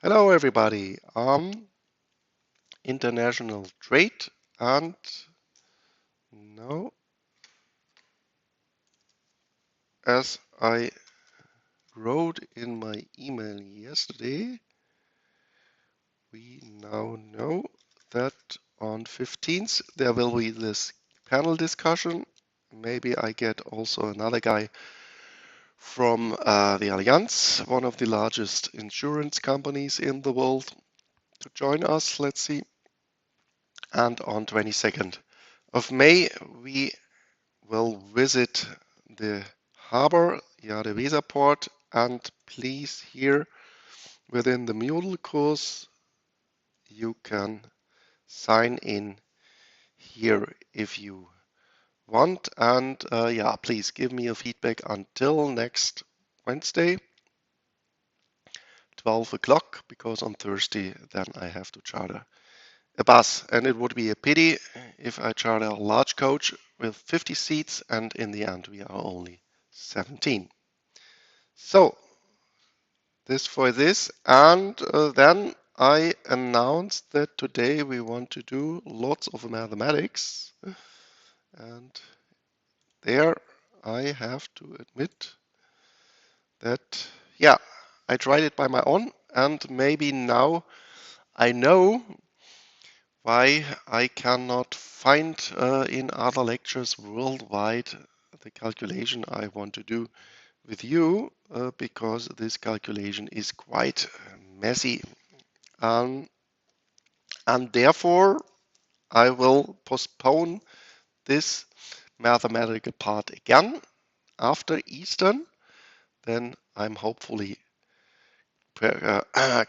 Hello everybody. International trade and now, as I wrote in my email yesterday, we now know that on 15th there will be this panel discussion. Maybe I get also another guy from the Allianz, one of the largest insurance companies in the world, to join us. Let's see. And on 22nd of May, we will visit the harbor, the Weser port, and please here within the Moodle course, you can sign in here if you want. And yeah, please give me a feedback until next Wednesday, 12 o'clock, because on Thursday then I have to charter a bus. And it would be a pity if I charter a large coach with 50 seats and in the end we are only 17. So this for this, and then I announced that today we want to do lots of mathematics, and there I have to admit that, yeah, I tried it by my own, and maybe now I know why I cannot find in other lectures worldwide the calculation I want to do with you, because this calculation is quite messy. Um, and therefore, I will postpone this mathematical part again after Easter. Then I'm hopefully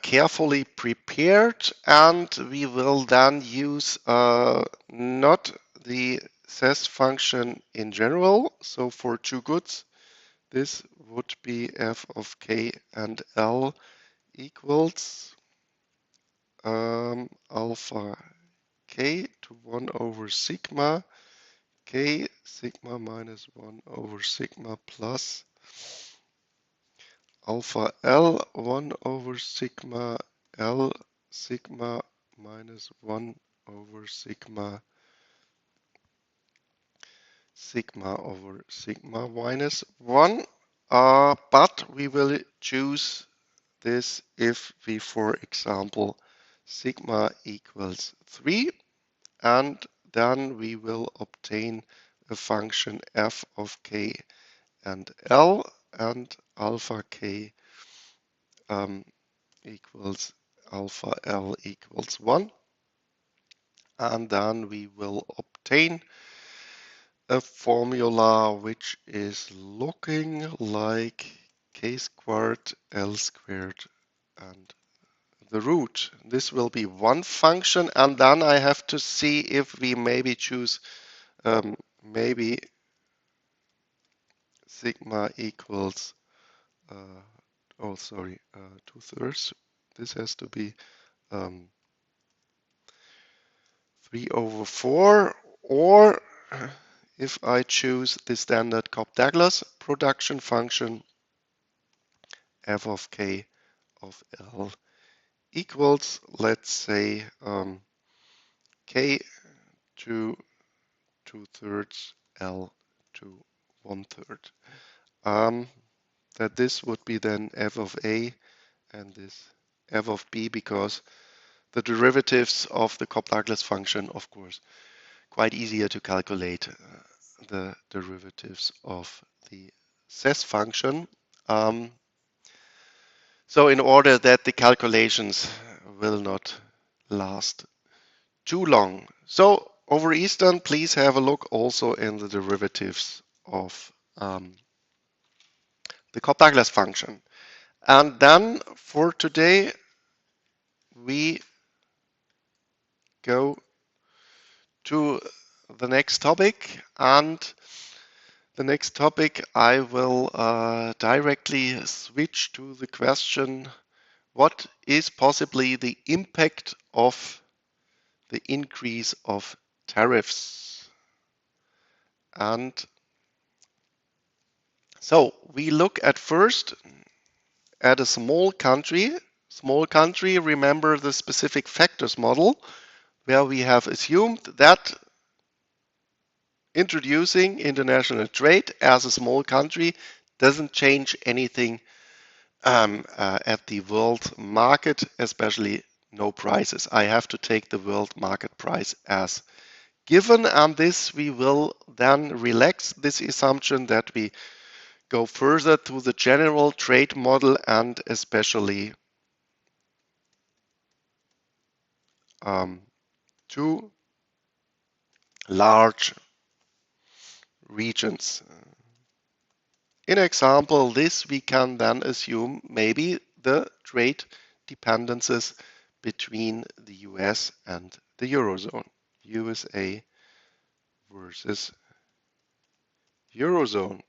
carefully prepared, and we will then use not the SES function in general. So for two goods, this would be f of k and l equals alpha k to 1 over sigma k sigma minus 1 over sigma plus alpha L 1 over sigma L sigma minus 1 over sigma over sigma minus 1. But we will choose this if we, for example, sigma equals 3, and then we will obtain a function f of k and L, and alpha k equals alpha L equals 1. And then we will obtain a formula which is looking like k squared L squared and the root. This will be one function, and then I have to see if we maybe choose maybe sigma equals oh sorry 2/3. This has to be 3 over 4, or if I choose the standard Cobb-Douglas production function, f of k of L equals, let's say, k to 2/3 L to 1/3. That this would be then f of a and this f of b, because the derivatives of the Cobb-Douglas function, of course, quite easier to calculate the derivatives of the SES function. So in order that the calculations will not last too long. So over Eastern, please have a look also in the derivatives of the Cobb-Douglas function. And then for today, we go to the next topic, and the next topic I will directly switch to the question, what is possibly the impact of the increase of tariffs? And so we look at first at a small country. small country, remember the specific factors model, where we have assumed that introducing international trade as a small country doesn't change anything at the world market, especially no prices. I have to take the world market price as given, and this we will then relax this assumption that we go further to the general trade model and especially two large regions. In example, this we can then assume maybe the trade dependencies between the US and the Eurozone. USA versus Eurozone.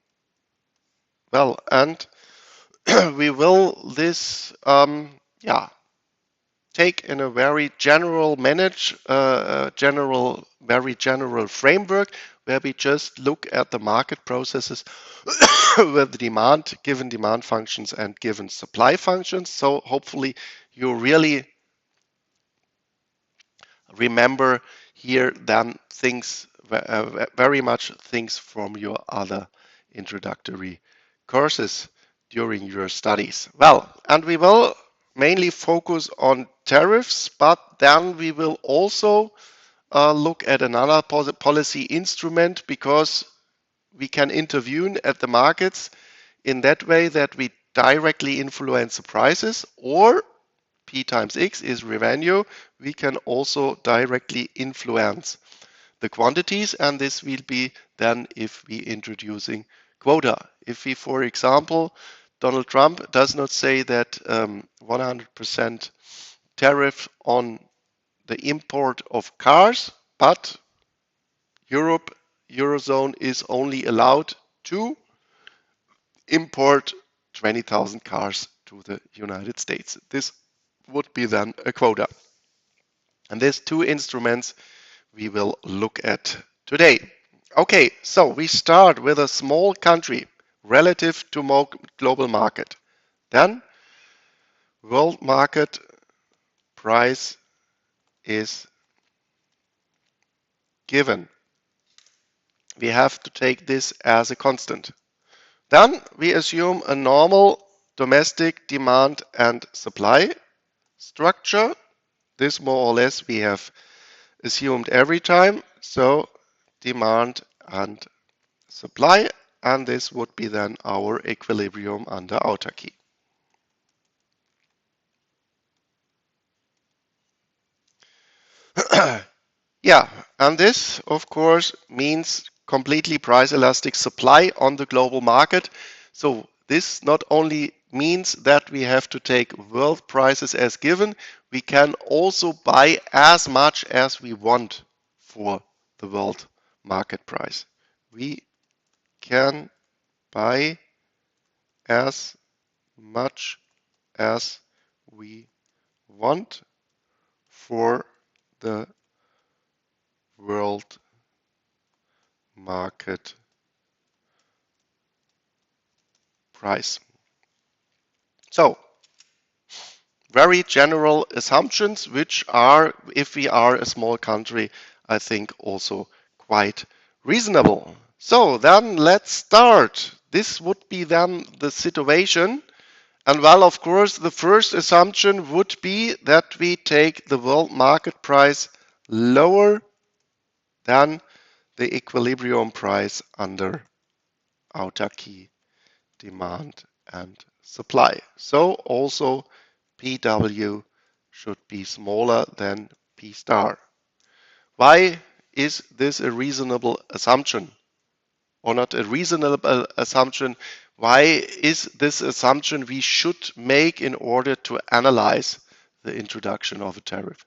Well, and we will this take in a very general very general framework where we just look at the market processes with demand, given demand functions and given supply functions. So hopefully you really remember here then things, very much things from your other introductory courses during your studies. Well, and we will mainly focus on tariffs, but then we will also look at another policy instrument because we can intervene at the markets in that way that we directly influence the prices, or P times X is revenue. We can also directly influence the quantities, and this will be then if we introducing quota. If we, for example, Donald Trump does not say that 100% tariff on the import of cars, but Eurozone is only allowed to import 20,000 cars to the United States. This would be then a quota. And these two instruments we will look at today. Okay, so we start with a small country relative to global market. Then world market price is given. We have to take this as a constant. Then we assume a normal domestic demand and supply structure. This more or less we have assumed every time. So demand and supply, and this would be then our equilibrium under autarky. Yeah, and this of course means completely price elastic supply on the global market. So this not only means that we have to take world prices as given, we can also buy as much as we want for the world market price. We can buy as much as we want for the world market price. So, very general assumptions, which are, if we are a small country, I think also quite reasonable. So then let's start. This would be then the situation. And well, of course, the first assumption would be that we take the world market price lower than the equilibrium price under autarky, demand and supply. So also PW should be smaller than P star. Why is this a reasonable assumption? Or not a reasonable assumption? Why is this assumption we should make in order to analyze the introduction of a tariff?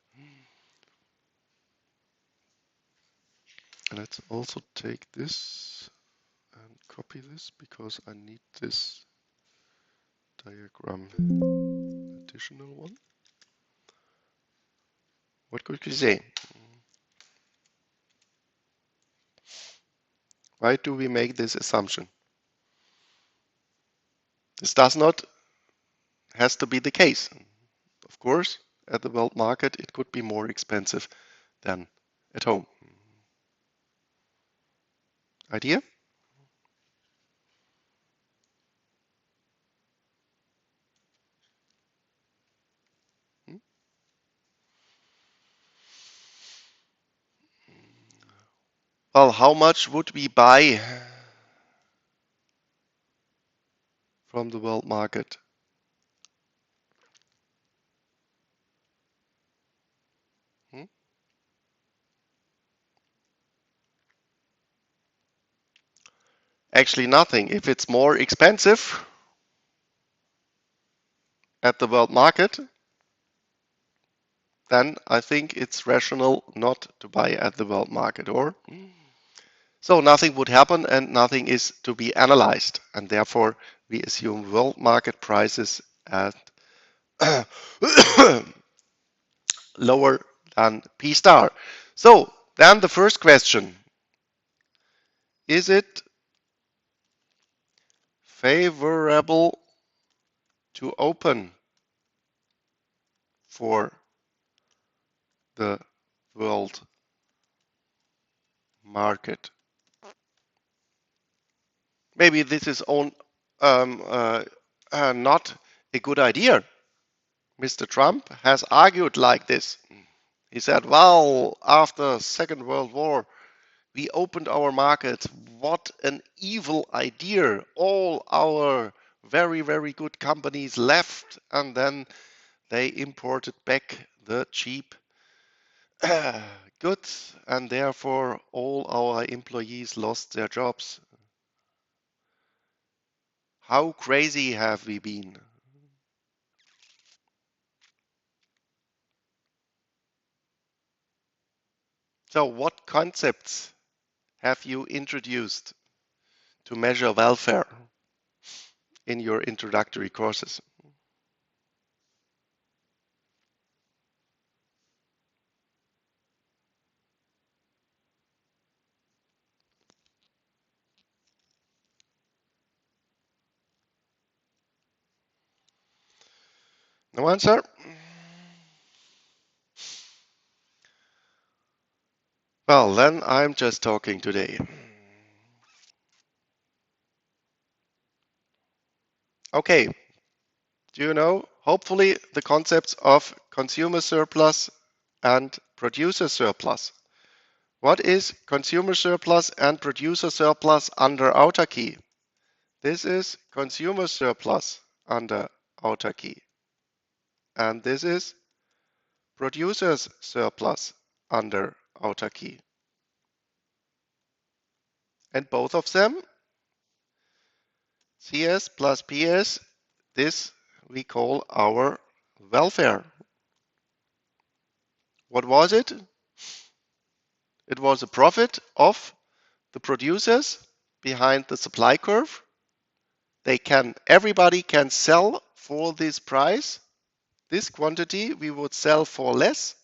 Let's also take this and copy this because I need this diagram additional one. What could you say? Why do we make this assumption? This does not has to be the case. course, at the world market, it could be more expensive than at home. Idea? Well, how much would we buy from the world market? Hmm? Actually, nothing. If it's more expensive at the world market, then I think it's rational not to buy at the world market. Or so nothing would happen and nothing is to be analyzed. And therefore, we assume world market prices at lower than P star. So then the first question, is it favorable to open for the world market? Maybe this is um, uh, not a good idea. Mr. Trump has argued like this. He said, well, after Second World War, we opened our market. What an evil idea. All our very, very good companies left and then they imported back the cheap goods and therefore all our employees lost their jobs. How crazy have we been? So what concepts have you introduced to measure welfare in your introductory courses? No answer? Well, then I'm just talking today. Okay, do you know, hopefully, the concepts of consumer surplus and producer surplus? What is consumer surplus and producer surplus under autarky? This is consumer surplus under autarky. And this is producer's surplus under autarky. And both of them, CS plus PS, this we call our welfare. What was it? It was a profit of the producers behind the supply curve. Everybody can sell for this price. This quantity we would sell for less.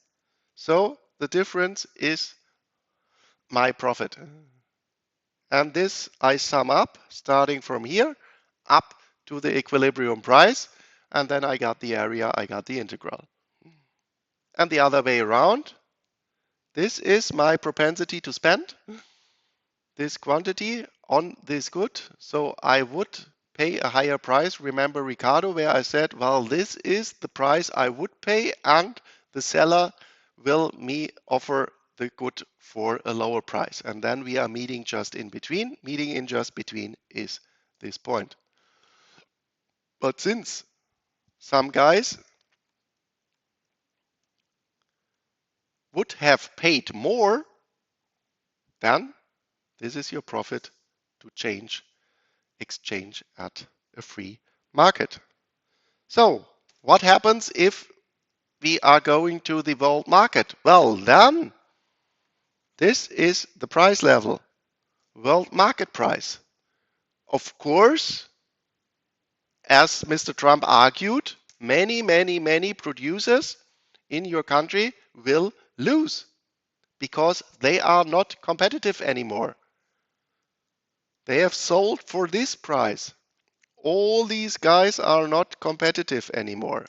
So the difference is my profit. And this I sum up starting from here up to the equilibrium price. And then I got the area, I got the integral. And the other way around, this is my propensity to spend this quantity on this good. So I would pay a higher price. Remember Ricardo, where I said, well, this is the price I would pay, and the seller will me offer the good for a lower price. And then we are meeting just in between. Meeting in just between is this point. But since some guys would have paid more, then this is your profit to exchange at a free market. So what happens if we are going to the world market? Well, then this is the price level, world market price. Of course, as Mr. Trump argued, many producers in your country will lose because they are not competitive anymore. They have sold for this price. All these guys are not competitive anymore.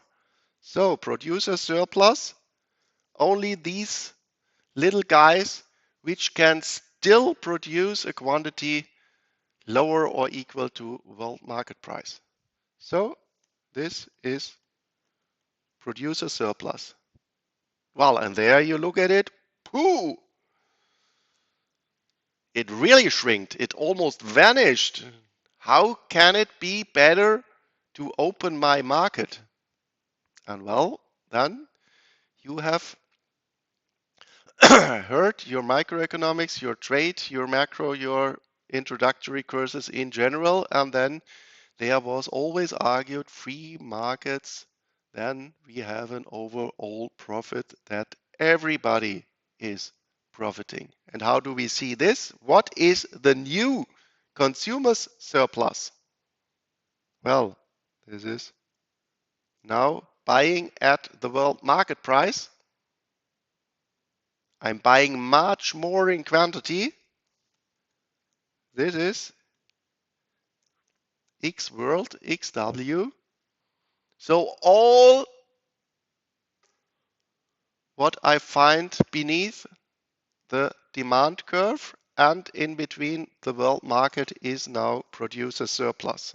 So producer surplus, only these little guys which can still produce a quantity lower or equal to world market price. So this is producer surplus. Well, and there you look at it, pooh, it really shrinked. It almost vanished. How can it be better to open my market? And well, then you have heard your microeconomics, your trade, your macro, your introductory courses in general, and then there was always argued free markets, then we have an overall profit that everybody is profiting. And how do we see this? What is the new consumer's surplus? Well, this is now buying at the world market price. I'm buying much more in quantity. This is X world, XW. So all what I find beneath the demand curve and in between the world market is now producer surplus,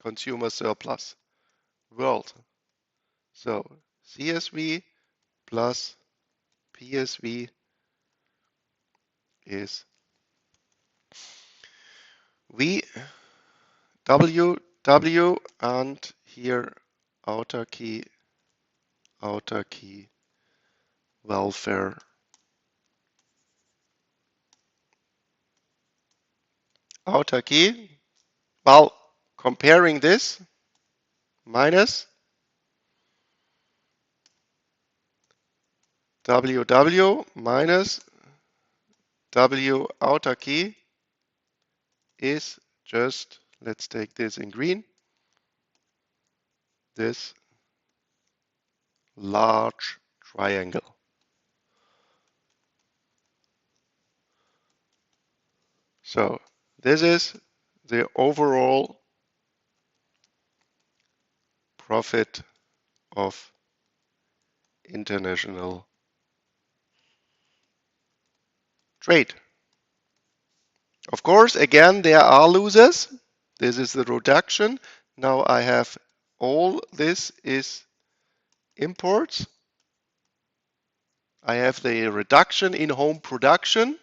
consumer surplus, world. So CSV plus PSV is V W W and here autarky, welfare, autarky. Well, comparing this minus WW minus W autarky is just, let's take this in green, this large triangle. So this is the overall profit of international trade. Of course, again, there are losers. This is the reduction. Now I have all this is imports. I have the reduction in home production,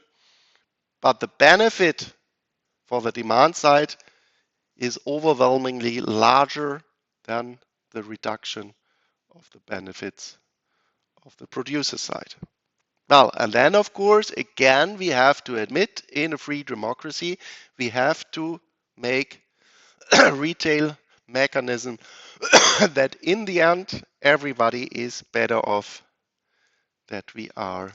but the benefit for the demand side is overwhelmingly larger than the reduction of the benefits of the producer side. Well, and then of course, again, we have to admit in a free democracy, we have to make a retail mechanism that in the end, everybody is better off, that we are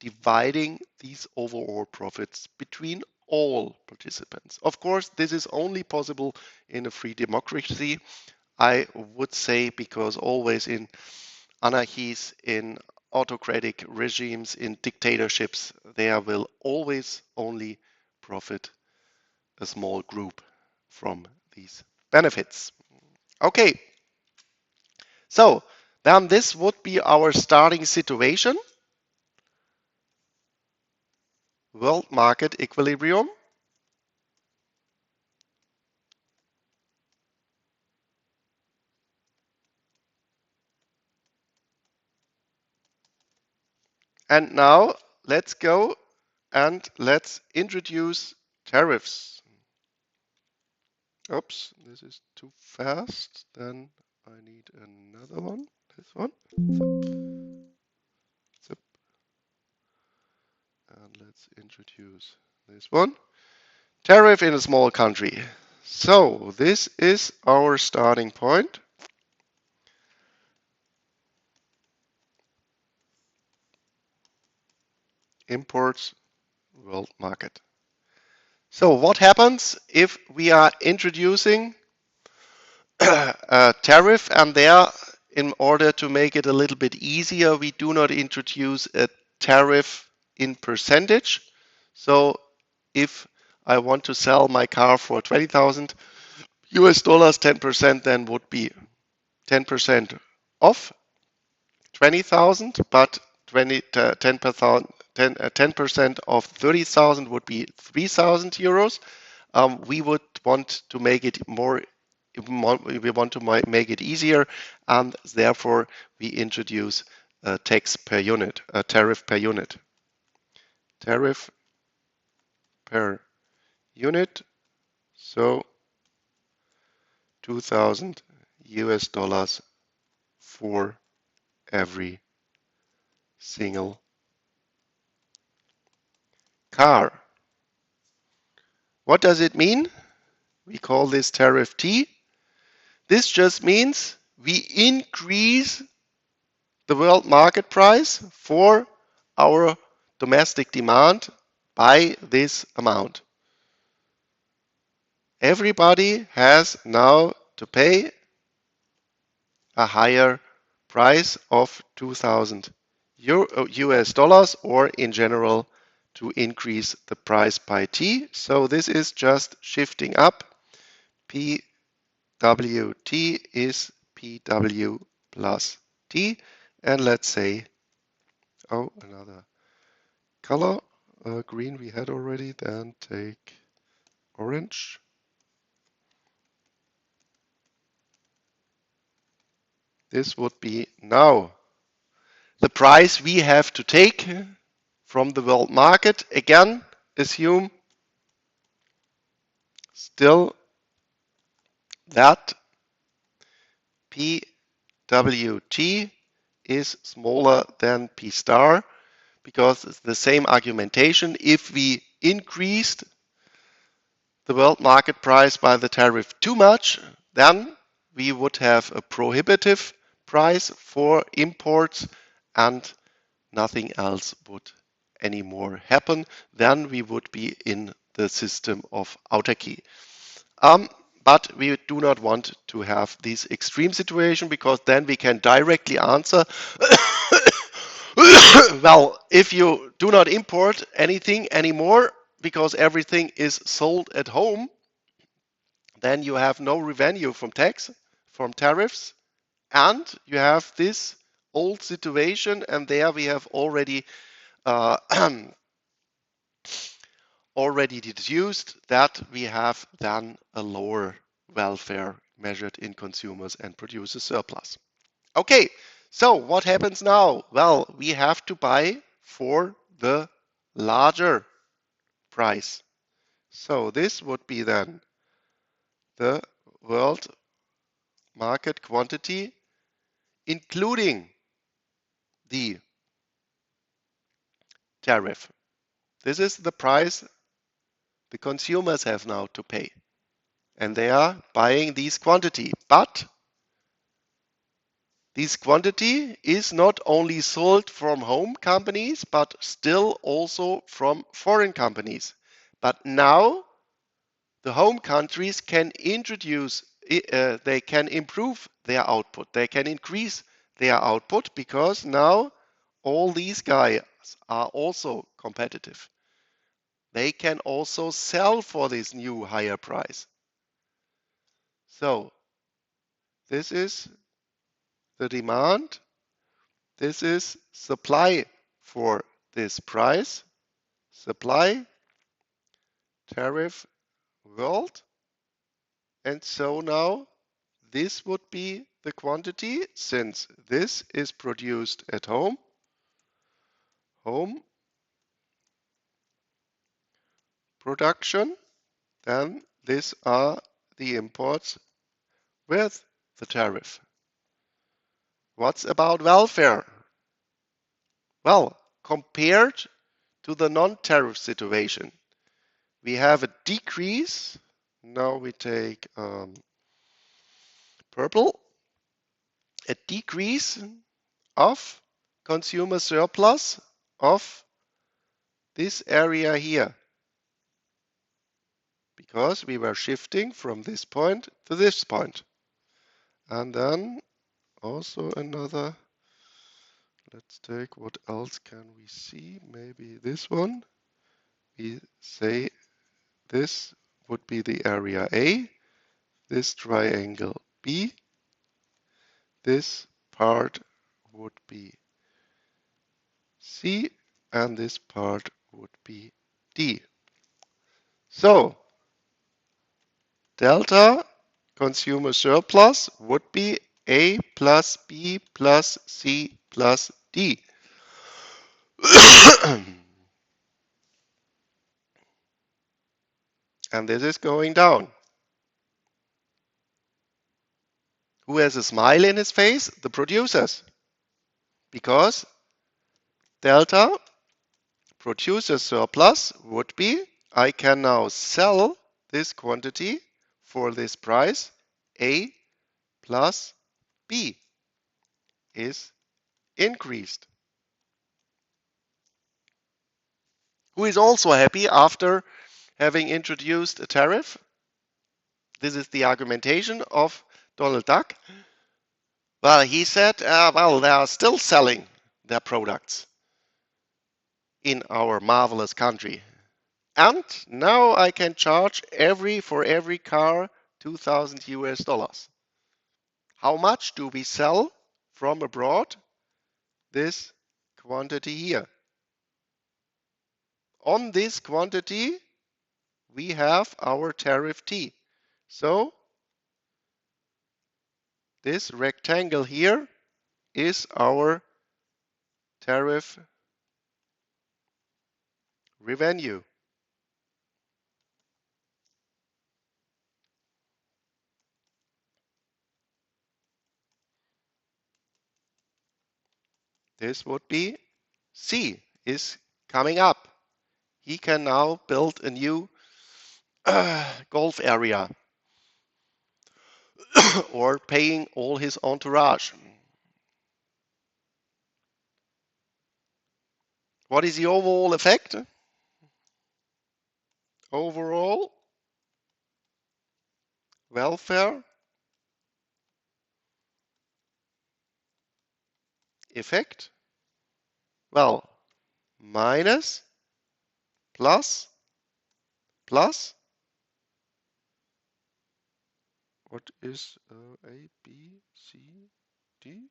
dividing these overall profits between all participants. Of course, this is only possible in a free democracy, I would say, because always in anarchies, in autocratic regimes, in dictatorships, there will always only profit a small group from these benefits. Okay, so then this would be our starting situation. World market equilibrium. And now let's go and let's introduce tariffs. Oops, this is too fast. Then I need another one. This one. Zip. And let's introduce this one. Tariff in a small country. So this is our starting point. Imports, world market. So what happens if we are introducing a tariff, and there, in order to make it a little bit easier, we do not introduce a tariff in percentage. So if I want to sell my car for 20,000 US dollars, 10% then would be 10% off 20,000, but 10% of 30,000 would be 3,000 euros. We would want to make it more, we want to make it easier, and therefore we introduce a tax per unit, a tariff per unit. Tariff per unit, so 2,000 US dollars for every single car. What does it mean? We call this tariff T. This just means we increase the world market price for our domestic demand by this amount. Everybody has now to pay a higher price of 2,000 US dollars, or in general to increase the price by T. So this is just shifting up. PWT is PW plus T. And let's say, oh, another color. Green we had already, then take orange. This would be now the price we have to take from the world market. Again, assume still that PWT is smaller than P star, because it's the same argumentation. If we increased the world market price by the tariff too much, then we would have a prohibitive price for imports and nothing else would anymore happen. Then we would be in the system of autarky. But we do not want to have this extreme situation, because then we can directly answer, well, if you do not import anything anymore because everything is sold at home, then you have no revenue from tax, from tariffs, and you have this old situation, and there we have already already deduced that we have then a lower welfare measured in consumers and producer surplus. Okay, so what happens now? Well, we have to buy for the larger price. So this would be then the world market quantity, including the tariff. This is the price the consumers have now to pay. And they are buying this quantity. But this quantity is not only sold from home companies, but still also from foreign companies. But now the home countries can introduce, they can improve their output. They can increase their output, because now all these guys are also competitive. They can also sell for this new higher price. So this is the demand. This is supply for this price. Supply, tariff, world. And so now this would be the quantity, since this is produced at home. Home production. Then these are the imports with the tariff. What's about welfare? Well, compared to the non-tariff situation, we have a decrease. Now we take purple, a decrease of consumer surplus of this area here, because we were shifting from this point to this point. And then also another, let's take, what else can we see? Maybe this one. We say this would be the area A. this triangle B. This part would be C, and this part would be D. So delta consumer surplus would be A plus B plus C plus D. And this is going down. Who has a smile in his face? The producers. Because delta producer surplus would be, I can now sell this quantity for this price. A plus B is increased. Who is also happy after having introduced a tariff? This is the argumentation of Donald Duck. Well, he said, well, they are still selling their products in our marvelous country. And now I can charge for every car 2,000 US dollars. How much do we sell from abroad? This quantity here. On this quantity, we have our tariff T. So this rectangle here is our tariff revenue. This would be C is coming up. He can now build a new golf area or paying all his entourage. What is the overall effect? Overall welfare effect? Well, minus, plus, plus. What is A, B, C, D?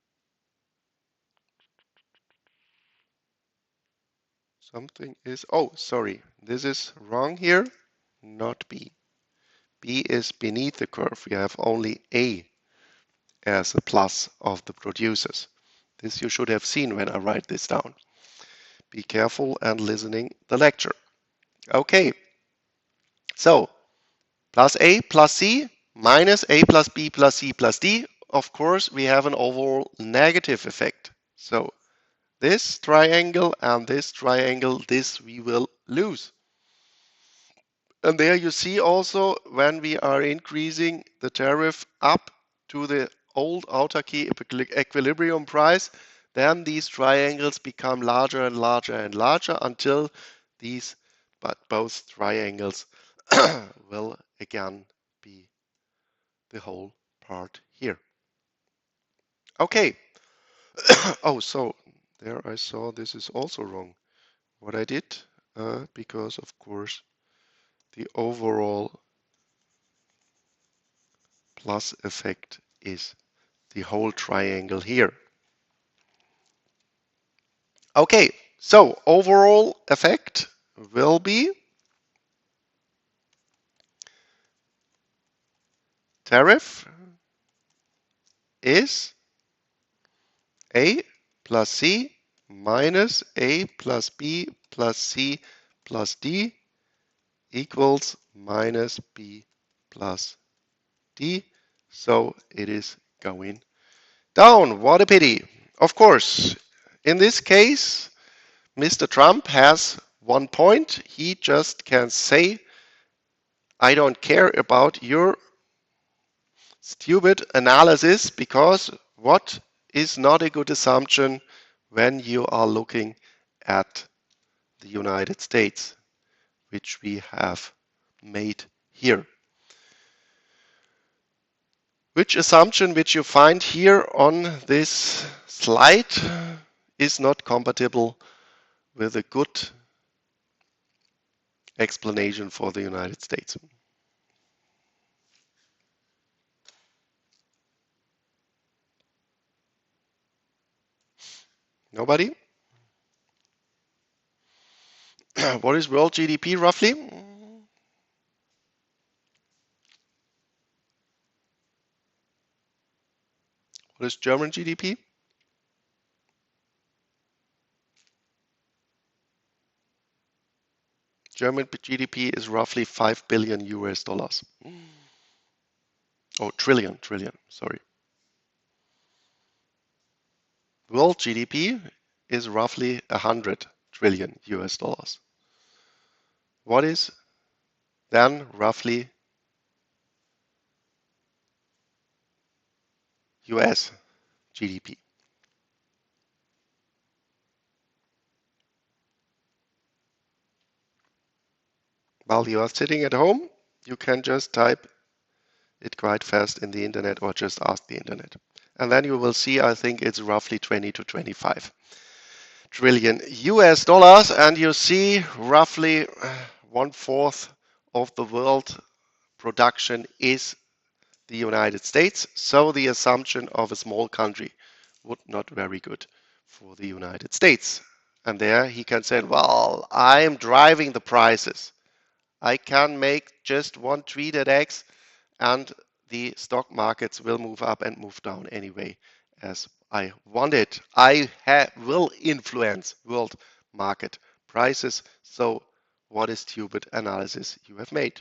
Something is, oh, sorry, this is wrong here, not B. B is beneath the curve. We have only A as a plus of the producers. This you should have seen when I write this down. Be careful and listening the lecture. Okay, so plus A plus C minus A plus B plus C plus D. Of course, we have an overall negative effect. So this triangle and this triangle, this we will lose. And there you see also when we are increasing the tariff up to the old autarky equilibrium price, then these triangles become larger and larger and larger until these, but both triangles will again be the whole part here. Okay. Oh, so there I saw this is also wrong. What I did, because of course the overall plus effect is the whole triangle here. Okay, so overall effect will be tariff is A plus C minus A plus B plus C plus D equals minus B plus D. So it is going down. What a pity. Of course, in this case, Mr. Trump has 1 point. He just can say, I don't care about your stupid analysis, because what is not a good assumption when you are looking at the United States, which we have made here. Which assumption which you find here on this slide is not compatible with a good explanation for the United States? Nobody? What is world GDP roughly? What is German GDP? German GDP is roughly 5 billion US dollars. Oh, trillion, sorry. World GDP is roughly 100 trillion US dollars. What is then roughly US GDP? While you are sitting at home, you can just type it quite fast in the internet or just ask the internet. And then you will see, I think it's roughly 20 to 25 trillion US dollars. And you see roughly 1/4 of the world production is the United States. So the assumption of a small country would not very good for the United States. And there he can say, well, I'm driving the prices. I can make just one tweet at X and the stock markets will move up and move down anyway as I want it. I will influence world market prices. So what a stupid analysis you have made.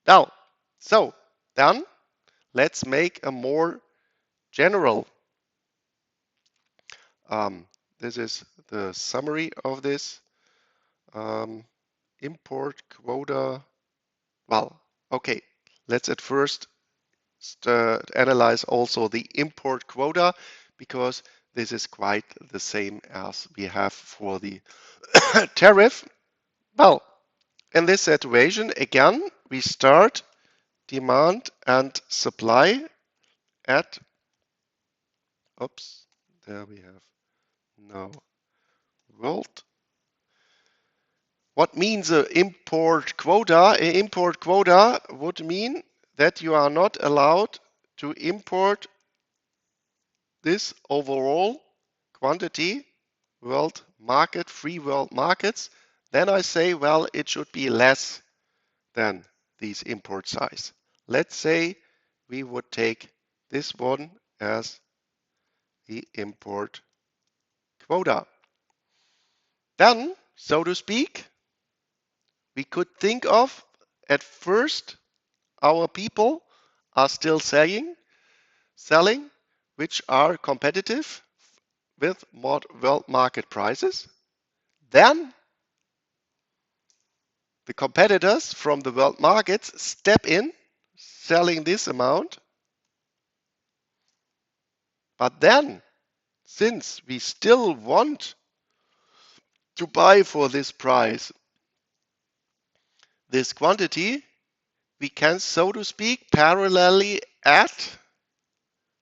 Now, so then let's make a more general. This is the summary of this import quota. Well, okay, let's at first analyze also the import quota because this is quite the same as we have for the tariff. Well, in this situation, again, we start demand and supply at, oops, there we have no world. What means an import quota? An import quota would mean that you are not allowed to import this overall quantity, world market, free world markets. Then I say, well, it should be less than these import size. Let's say we would take this one as the import quota. Then, so to speak, we could think of at first our people are still selling, which are competitive with world market prices. Then the competitors from the world markets step in, selling this amount. But then, since we still want to buy for this price, this quantity, we can, so to speak, parallelly add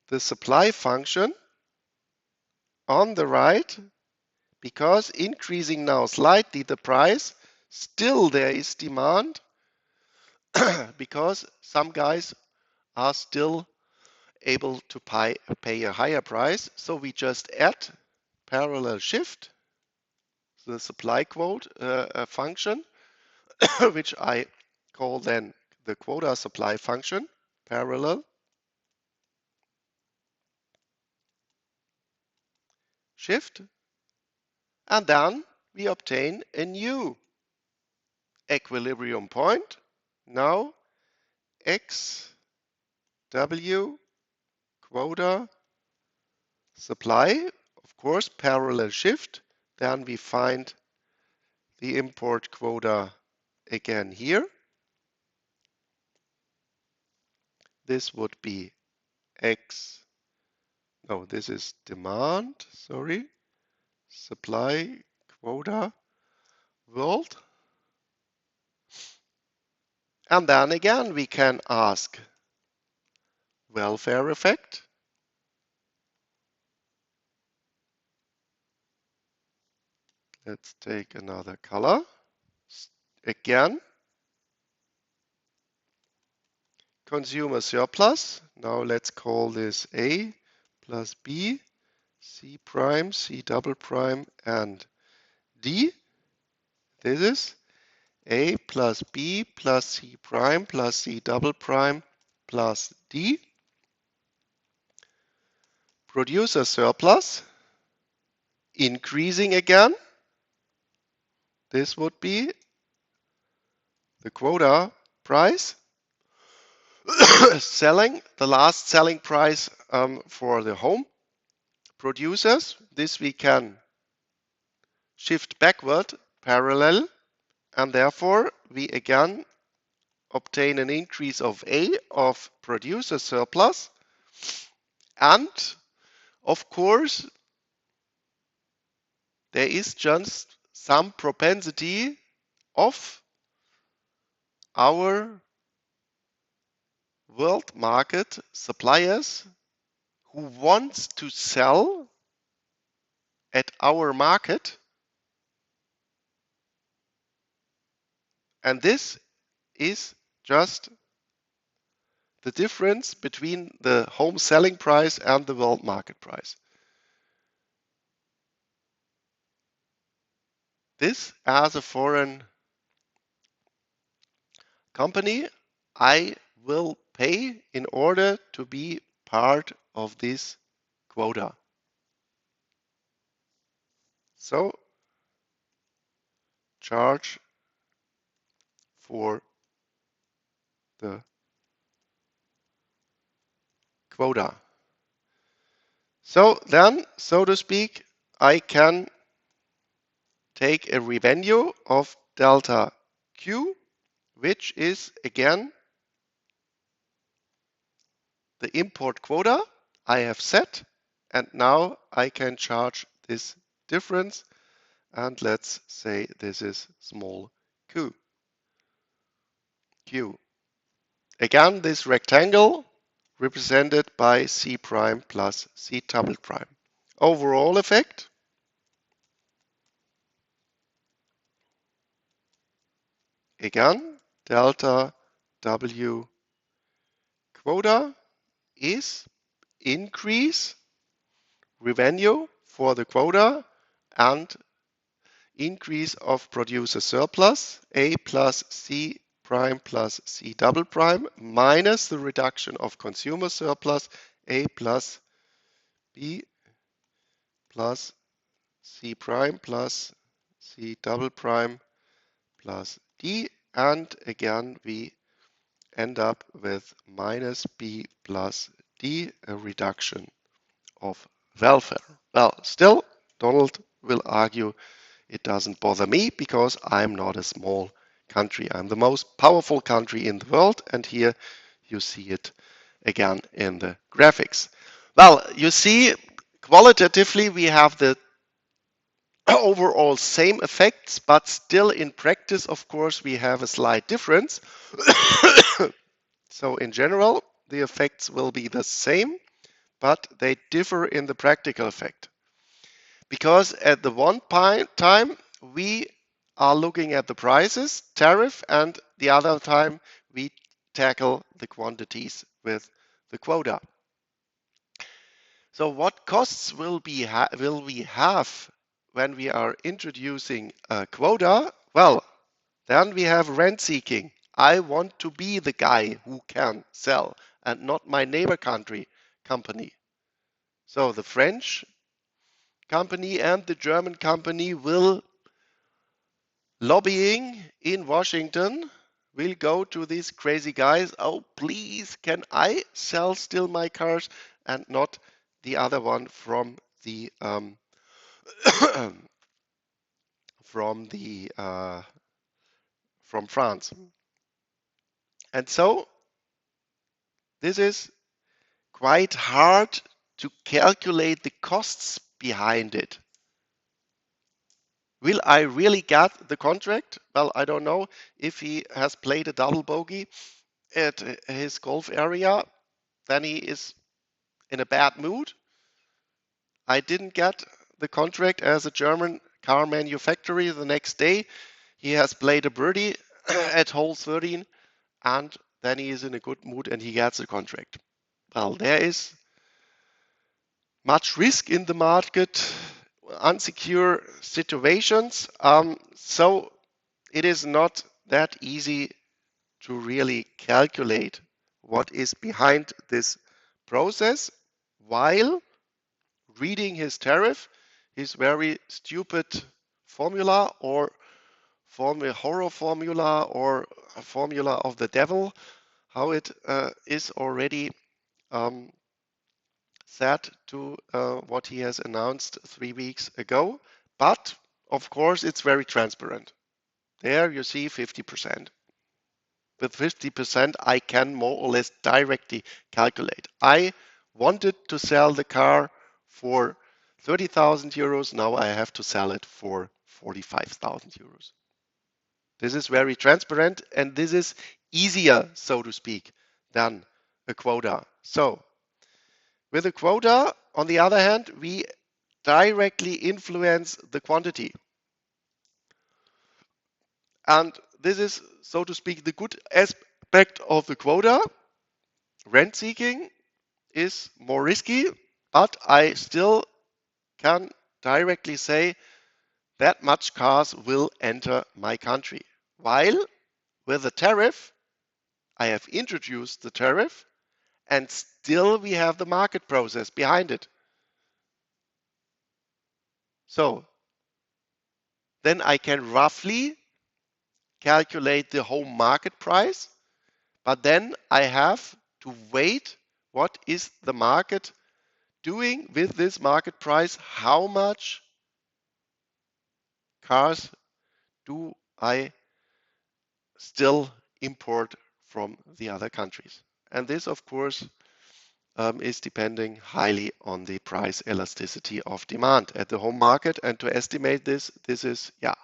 the supply function on the right, because increasing now slightly the price, still there is demand because some guys are still able to pay a higher price. So we just add parallel shift the supply quote function, which I call then the quota supply function, parallel shift, and then we obtain a new equilibrium point. Now XW quota supply, of course, parallel shift. Then we find the import quota again here. This would be X. No, this is demand, sorry. Supply quota world. And then again, we can ask welfare effect. Let's take another color. Again, consumer surplus. Now let's call this A plus B C prime, C double prime, and D. This is A plus B plus C prime plus C double prime plus D. Producer surplus increasing again. This would be the quota price. Selling, the last selling price for the home producers. This we can shift backward parallel, and therefore we again obtain an increase of A of producer surplus. And of course, there is just some propensity of our world market suppliers who wants to sell at our market, and this is just the difference between the home selling price and the world market price. This, as a foreign company, I will pay in order to be part of this quota. So, charge for the quota. So then, so to speak, I can take a revenue of delta Q, which is again the import quota I have set, and now I can charge this difference, and let's say this is small q. Again, this rectangle represented by C prime plus C double prime. Overall effect, again, delta W quota is increase revenue for the quota and increase of producer surplus, A plus C prime plus C double prime, minus the reduction of consumer surplus, A plus B plus C prime plus C double prime plus D, and again we end up with minus B plus D, a reduction of welfare. Well, still, Donald will argue it doesn't bother me because I'm not a small country. I'm the most powerful country in the world, and here you see it again in the graphics. Well, you see, qualitatively we have the overall same effects, but still in practice, of course, we have a slight difference. So in general, the effects will be the same, but they differ in the practical effect. Because at the one time, we are looking at the prices, tariff, and the other time we tackle the quantities with the quota. So what costs will we have when we are introducing a quota? Well, then we have rent seeking. I want to be the guy who can sell and not my neighbor country company. So the French company and the German company will lobbying in Washington, will go to these crazy guys. Oh, please, can I sell still my cars and not the other one from the from the from France? And so this is quite hard to calculate the costs behind it. Will I really get the contract? Well, I don't know. If he has played a double bogey at his golf area, then he is in a bad mood. I didn't get the contract as a German car manufacturer the next day. He has played a birdie at hole 13, and then he is in a good mood and he gets the contract. Well, there is much risk in the market, unsecure situations. So it is not that easy to really calculate what is behind this process while reading his tariff, his very stupid formula or horror formula or a formula of the devil, how it is already um, set to what he has announced 3 weeks ago. But of course, it's very transparent. There you see 50%. With 50%, I can more or less directly calculate. I wanted to sell the car for 30,000 euros. Now I have to sell it for 45,000 euros. This is very transparent and this is easier, so to speak, than a quota. So with a quota, on the other hand, we directly influence the quantity. And this is, so to speak, the good aspect of the quota. Rent seeking is more risky, but I still can directly say that much cars will enter my country. While with the tariff, I have introduced the tariff and still we have the market process behind it. So then I can roughly calculate the home market price, but then I have to wait what is the market doing with this market price, how much cars do I still import from the other countries. And this, of course, is depending highly on the price elasticity of demand at the home market. And to estimate this, this is, yeah,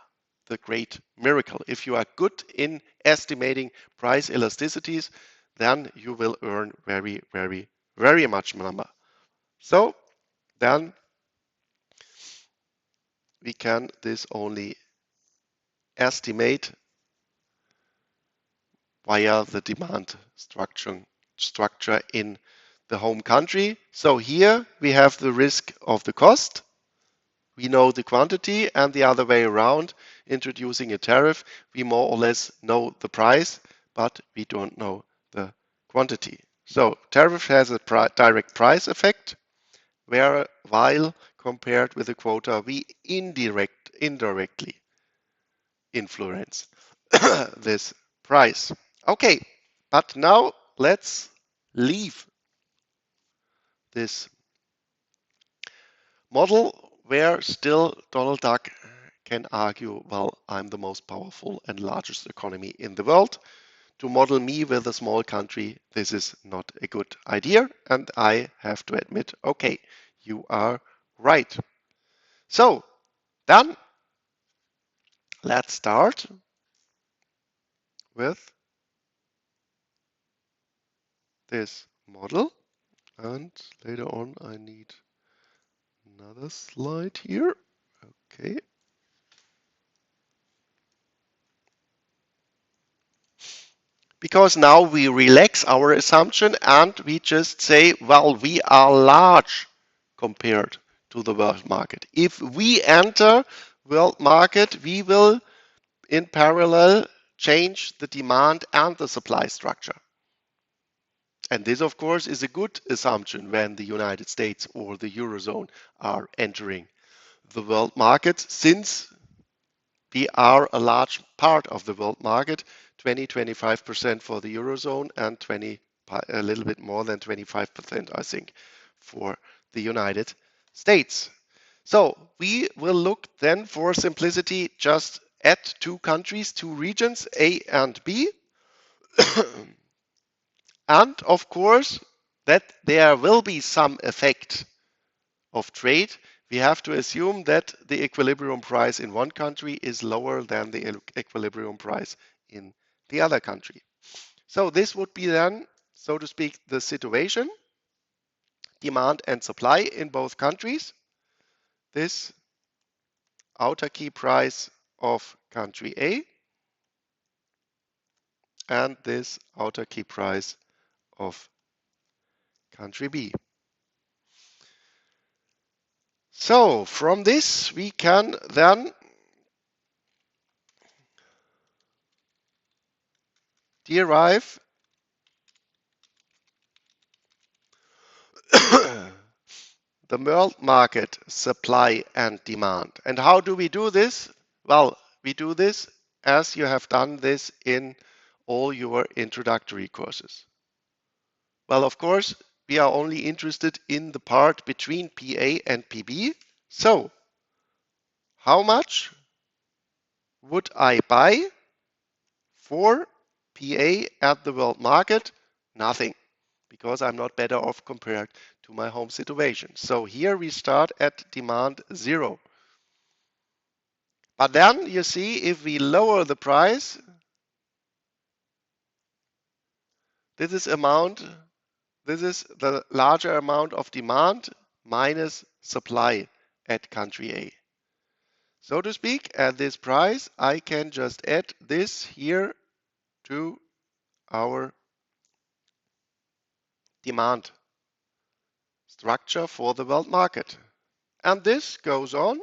the great miracle. If you are good in estimating price elasticities, then you will earn very, very, very much number. So then we can this only estimate via the demand structure in the home country. So here we have the risk of the cost. We know the quantity, and the other way around, introducing a tariff, we more or less know the price, but we don't know the quantity. So tariff has a direct price effect, while compared with a quota, we indirectly influence this price. Okay, but now let's leave this model where still Donald Duck can argue, well, I'm the most powerful and largest economy in the world. To model me with a small country, this is not a good idea. And I have to admit, okay, you are right. So then let's start with this model. And later on, I need another slide here. Okay. Because now we relax our assumption and we just say, well, we are large compared to the world market. If we enter world market, we will in parallel change the demand and the supply structure. And this, of course, is a good assumption when the United States or the Eurozone are entering the world market, since we are a large part of the world market, 25% for the Eurozone and a little bit more than 25%, I think, for the United States. So we will look then for simplicity just at two countries, two regions, A and B. And of course, that there will be some effect of trade, we have to assume that the equilibrium price in one country is lower than the equilibrium price in the other country. So this would be then, so to speak, the situation, demand and supply in both countries. This outer key price of country A and this outer key price of country B. So from this we can then derive the world market supply and demand. And how do we do this? Well, we do this as you have done this in all your introductory courses. Well, of course, we are only interested in the part between PA and PB. So, how much would I buy for PA at the world market? Nothing, because I'm not better off compared to my home situation. So here we start at demand 0. But then you see if we lower the price, this is the larger amount of demand minus supply at country A. So to speak, at this price, I can just add this here to our demand structure for the world market. And this goes on.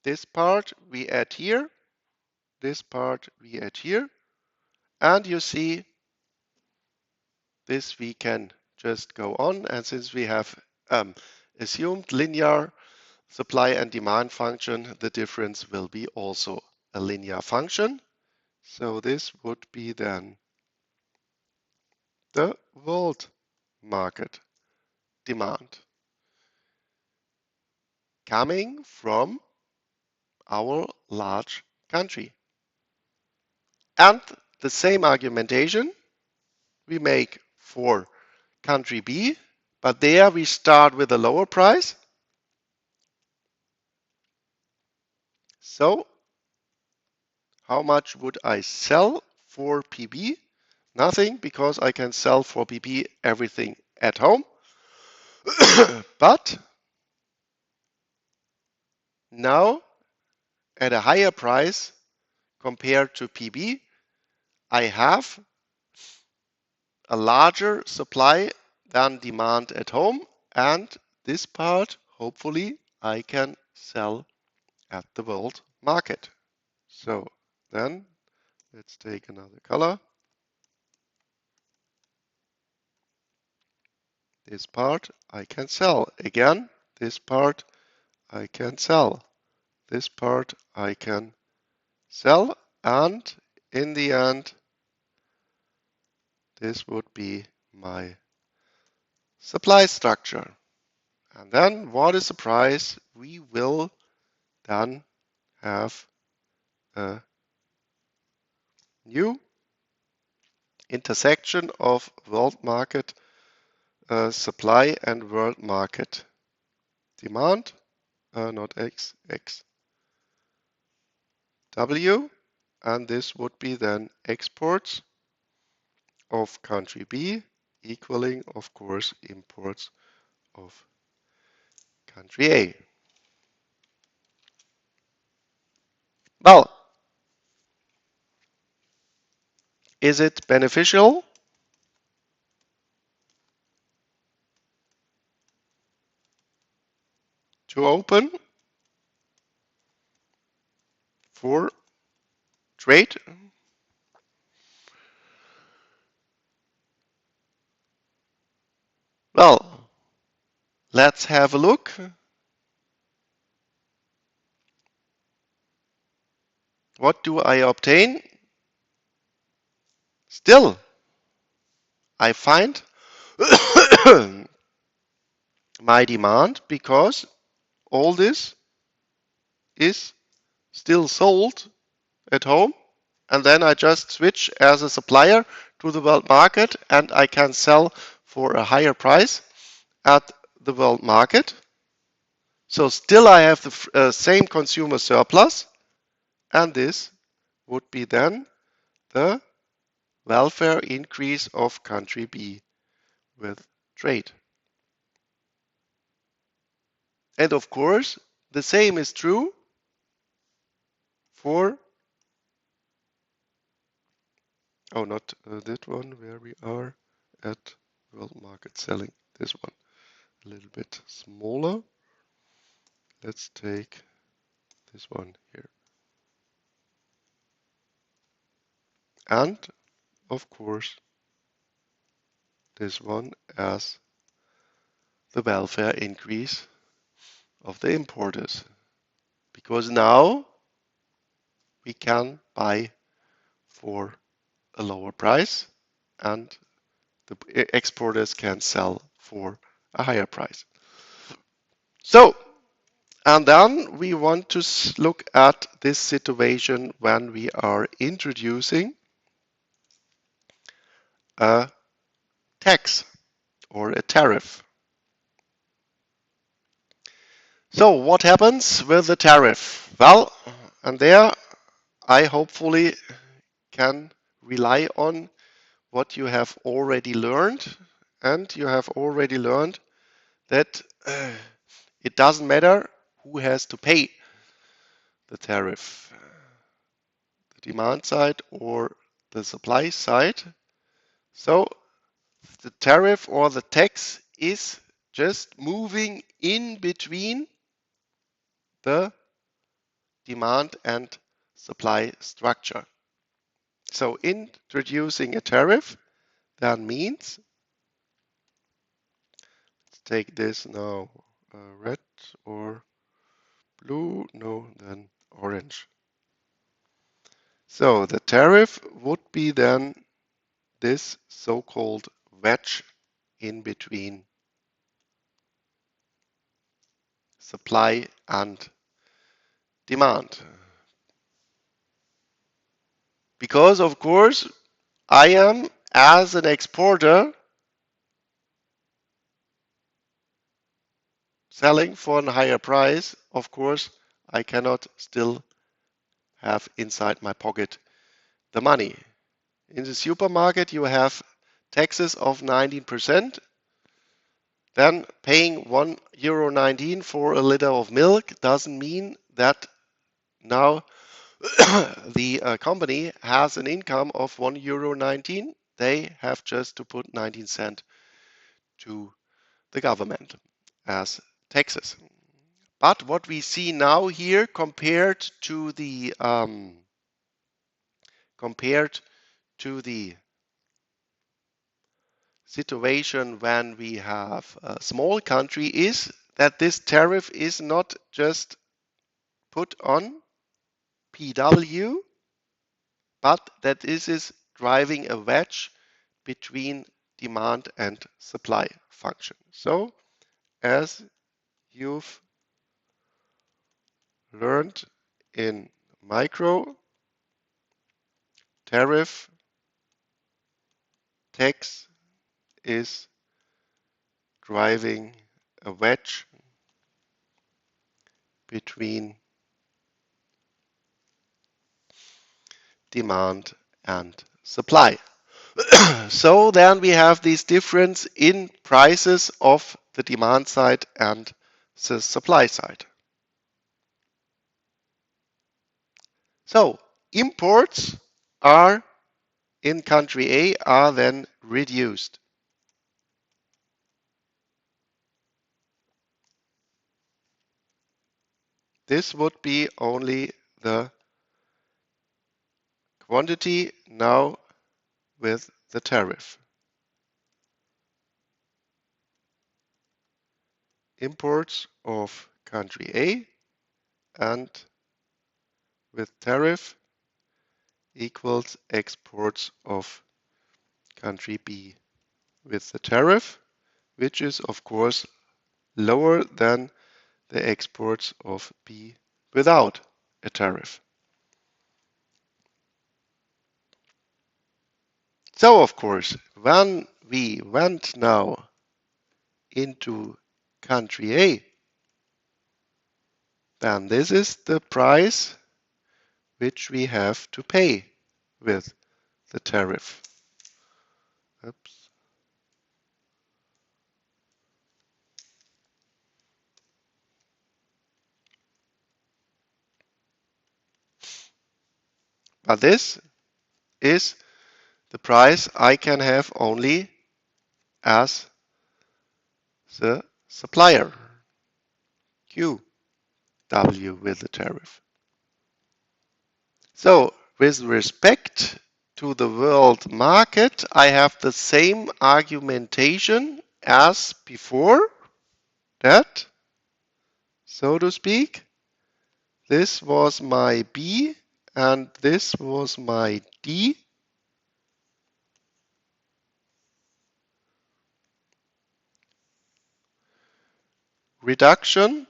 This part we add here. This part we add here. And you see this we can just go on. And since we have assumed linear supply and demand function, the difference will be also a linear function. So this would be then the world market demand coming from our large country. And the same argumentation we make for country B, but there we start with a lower price. So how much would I sell for PB? Nothing, because I can sell for PB everything at home. But now at a higher price compared to PB, I have a larger supply than demand at home, and this part, hopefully, I can sell at the world market. So then let's take another color. This part I can sell. Again, this part I can sell. This part I can sell, and in the end, this would be my supply structure. And then what is the price? We will then have a new intersection of world market supply and world market demand, not X, X, W, and this would be then exports of country B equaling, of course, imports of country A. Well, is it beneficial to open for trade? Well, let's have a look. What do I obtain? Still, I find my demand because all this is still sold at home, and then I just switch as a supplier to the world market, and I can sell for a higher price at the world market. So still I have the same consumer surplus, and this would be then the welfare increase of country B with trade. And of course, the same is true for, not that one where we are at world market selling, this one. a little bit smaller. Let's take this one here. And of course, this one as the welfare increase of the importers. Because now we can buy for a lower price and the exporters can sell for a higher price. So, and then we want to look at this situation when we are introducing a tax or a tariff. So what happens with the tariff? Well, and there I hopefully can rely on what you have already learned. And you have already learned that it doesn't matter who has to pay the tariff, the demand side or the supply side. So the tariff or the tax is just moving in between the demand and supply structure. So introducing a tariff, that means, let's take this now, red or blue, no, then orange. So the tariff would be then this so-called wedge in between supply and demand. Because of course I am, as an exporter, selling for a higher price. Of course I cannot still have inside my pocket the money. In the supermarket you have taxes of 19%. Then paying €1.19 for a liter of milk doesn't mean that now the company has an income of €1.19. They have just to put 19 cents to the government as taxes. But what we see now here compared to the situation when we have a small country is that this tariff is not just put on PW, but that this is driving a wedge between demand and supply function. So as you've learned in micro, tariff tax is driving a wedge between demand and supply. So then we have this difference in prices of the demand side and the supply side. So imports are in country A are then reduced. This would be only the quantity now with the tariff. Imports of country A and with tariff equals exports of country B with the tariff, which is of course lower than the exports of B without a tariff. So of course, when we went now into country A, then this is the price which we have to pay with the tariff. Oops. But this is the price I can have only as the supplier, Q, W with the tariff. So with respect to the world market, I have the same argumentation as before, that, so to speak, this was my B and this was my D. Reduction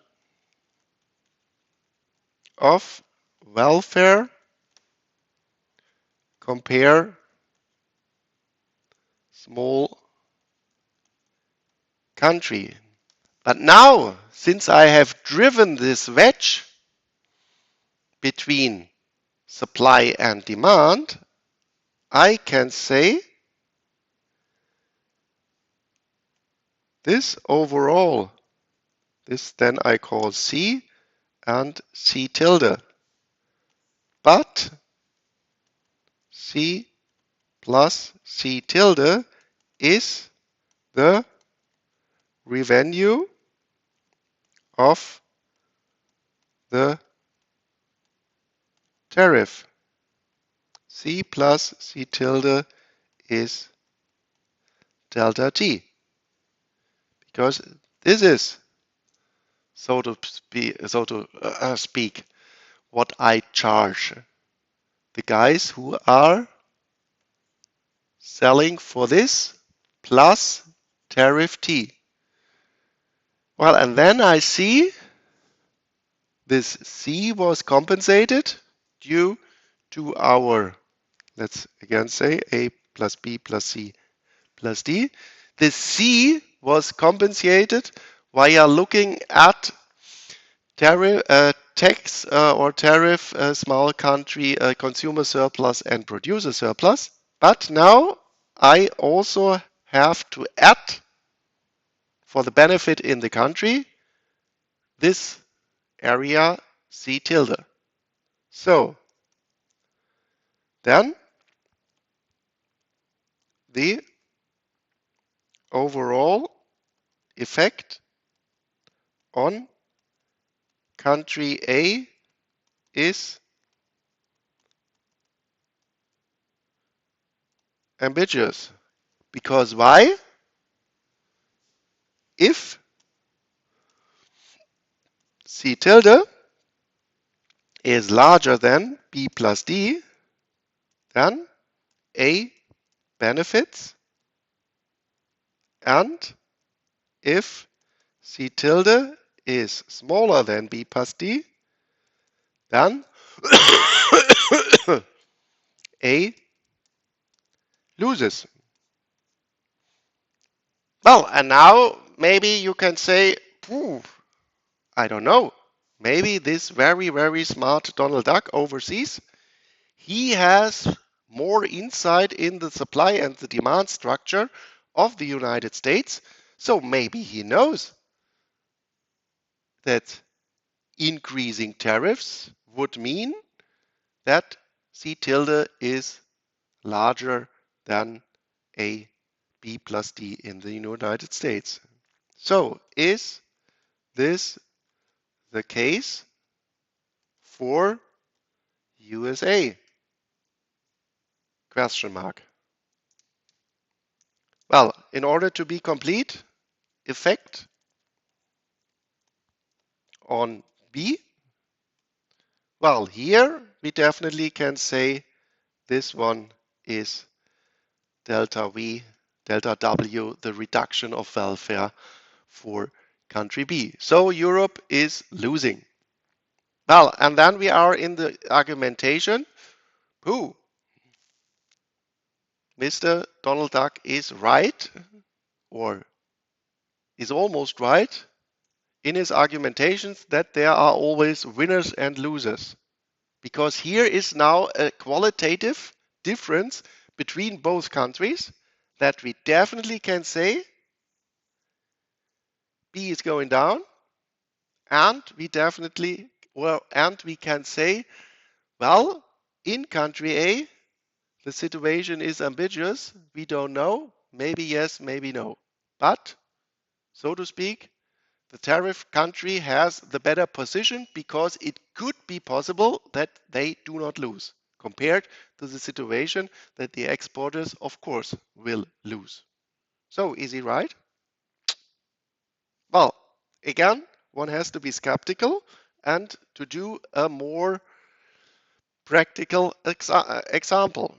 of welfare compare small country. But now, since I have driven this wedge between supply and demand, I can say this overall, this then I call C and C tilde. But C plus C tilde is the revenue of the tariff. C plus C tilde is delta T. Because this is, so to speak, what I charge the guys who are selling for this plus tariff T. Well, and then I see this C was compensated due to our, let's again say A plus B plus C plus D. The C was compensated via looking at tariff, tax or tariff, small country, consumer surplus and producer surplus. But now I also have to add, for the benefit in the country, this area C tilde. So then the overall effect on country A is ambiguous. Because why? If C tilde is larger than B plus D, then A benefits, and if C tilde is smaller than B plus D, then A loses. Well, and now maybe you can say, I don't know, maybe this very, very smart Donald Duck overseas, he has more insight in the supply and the demand structure of the United States. So maybe he knows that increasing tariffs would mean that C tilde is larger than A B plus D in the United States. So is this the case for USA? Question mark. Well, in order to be complete, effect on B. Well, here we definitely can say this one is delta V, delta W, the reduction of welfare for country B. So Europe is losing. Well, and then we are in the argumentation. Mr. Donald Duck is right, or is almost right, in his argumentations that there are always winners and losers. Because here is now a qualitative difference between both countries that we definitely can say B is going down, and we definitely, and we can say, well, in country A, the situation is ambiguous. We don't know. Maybe yes, maybe no. But, so to speak, the tariff country has the better position because it could be possible that they do not lose compared to the situation that the exporters, of course, will lose. So easy, right? Well, again, one has to be skeptical and to do a more practical example.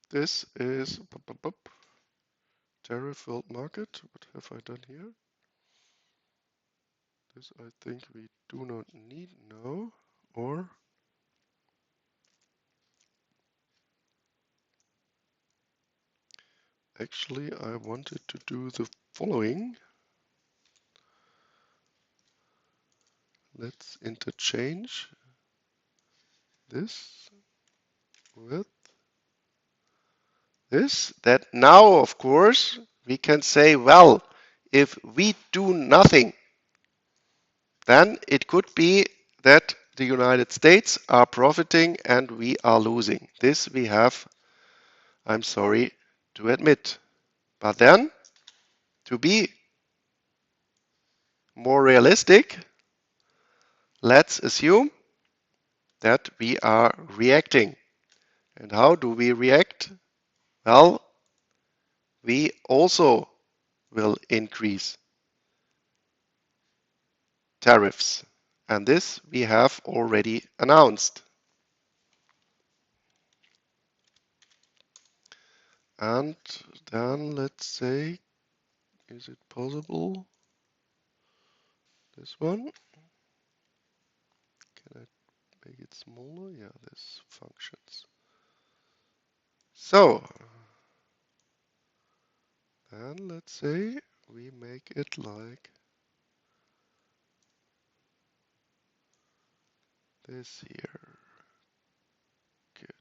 This is tariff world market. What have I done here? This I think we do not need now. Or actually, I wanted to do the following. Let's interchange this with this. That now, of course, we can say, well, if we do nothing, then it could be that the United States are profiting and we are losing. This we have, I'm sorry to admit. But then, to be more realistic, let's assume that we are reacting. And how do we react? Well, we also will increase tariffs. And this we have already announced. And then let's say, is it possible? This one? Can I make it smaller? Yeah, this functions. So, then let's say we make it like this here. Good.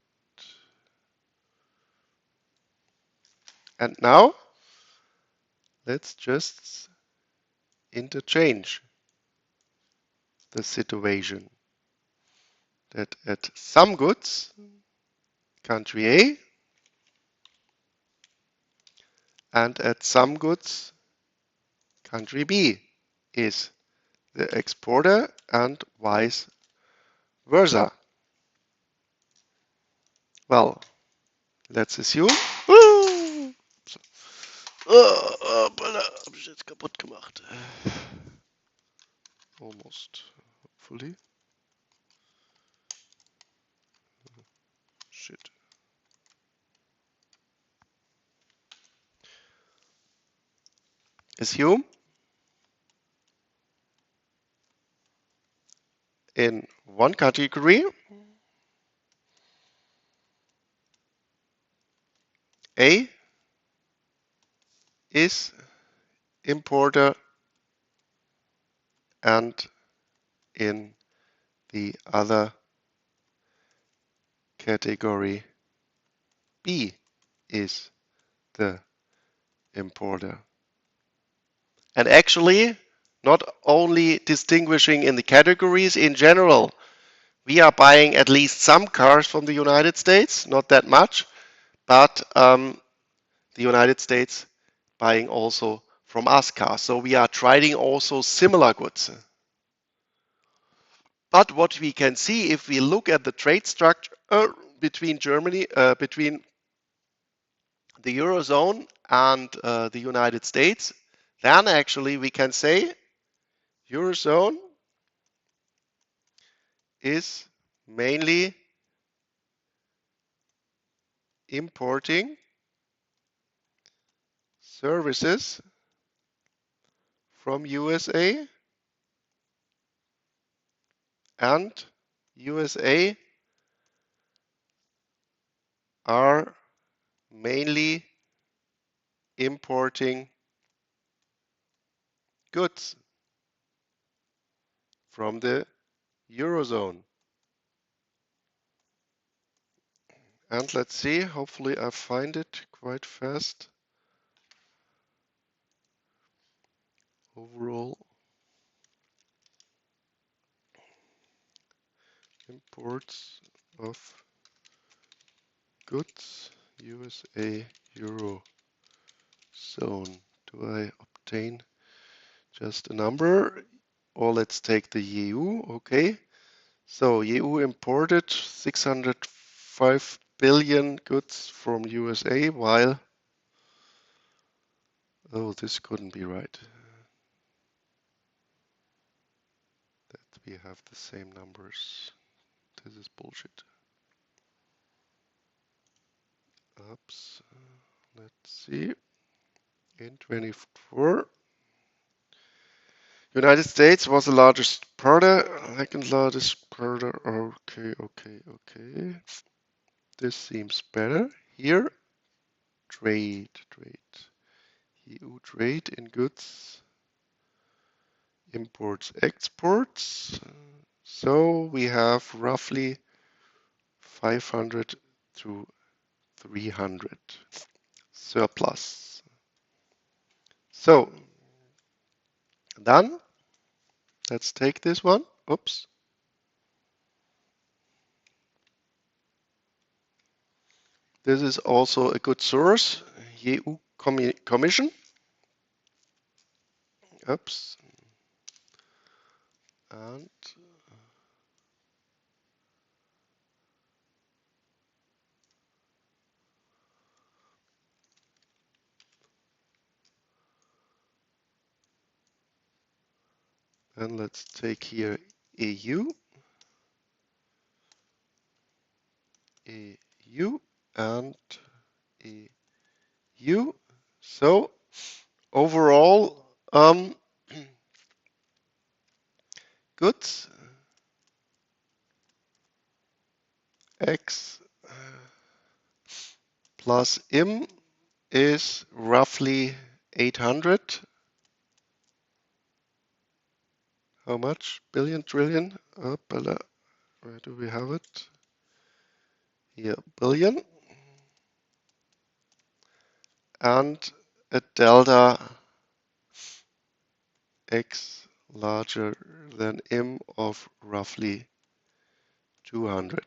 And now let's just interchange the situation that at some goods, country A, and at some goods, country B is the exporter and vice versa. Well, let's assume. Hab ich jetzt kaputt gemacht. Almost, hopefully. Shit. Assume in one category A is importer and in the other category B is the importer. And actually, not only distinguishing in the categories in general, we are buying at least some cars from the United States, not that much, but the United States buying also from us cars. So we are trading also similar goods. But what we can see if we look at the trade structure between Germany, between the Eurozone and the United States, then actually we can say Eurozone is mainly importing services from USA, and USA are mainly importing goods from the Eurozone. And let's see, hopefully I find it quite fast. Overall imports of goods USA Eurozone. Do I obtain just a number, or let's take the EU, okay. So EU imported 605 billion goods from USA, while, oh, this couldn't be right, that we have the same numbers. This is bullshit. Oops, let's see. In 24, United States was the largest exporter, second largest exporter. Okay. This seems better. Here, trade. EU trade in goods, imports, exports. So we have roughly 500 to 300 surplus. So then let's take this one. Oops. This is also a good source. EU Commission. Oops. And then let's take here EU, EU, and EU. So overall, goods X plus IM is roughly 800. How much? Billion, trillion? Where do we have it? Here, billion. And a delta X larger than IM of roughly 200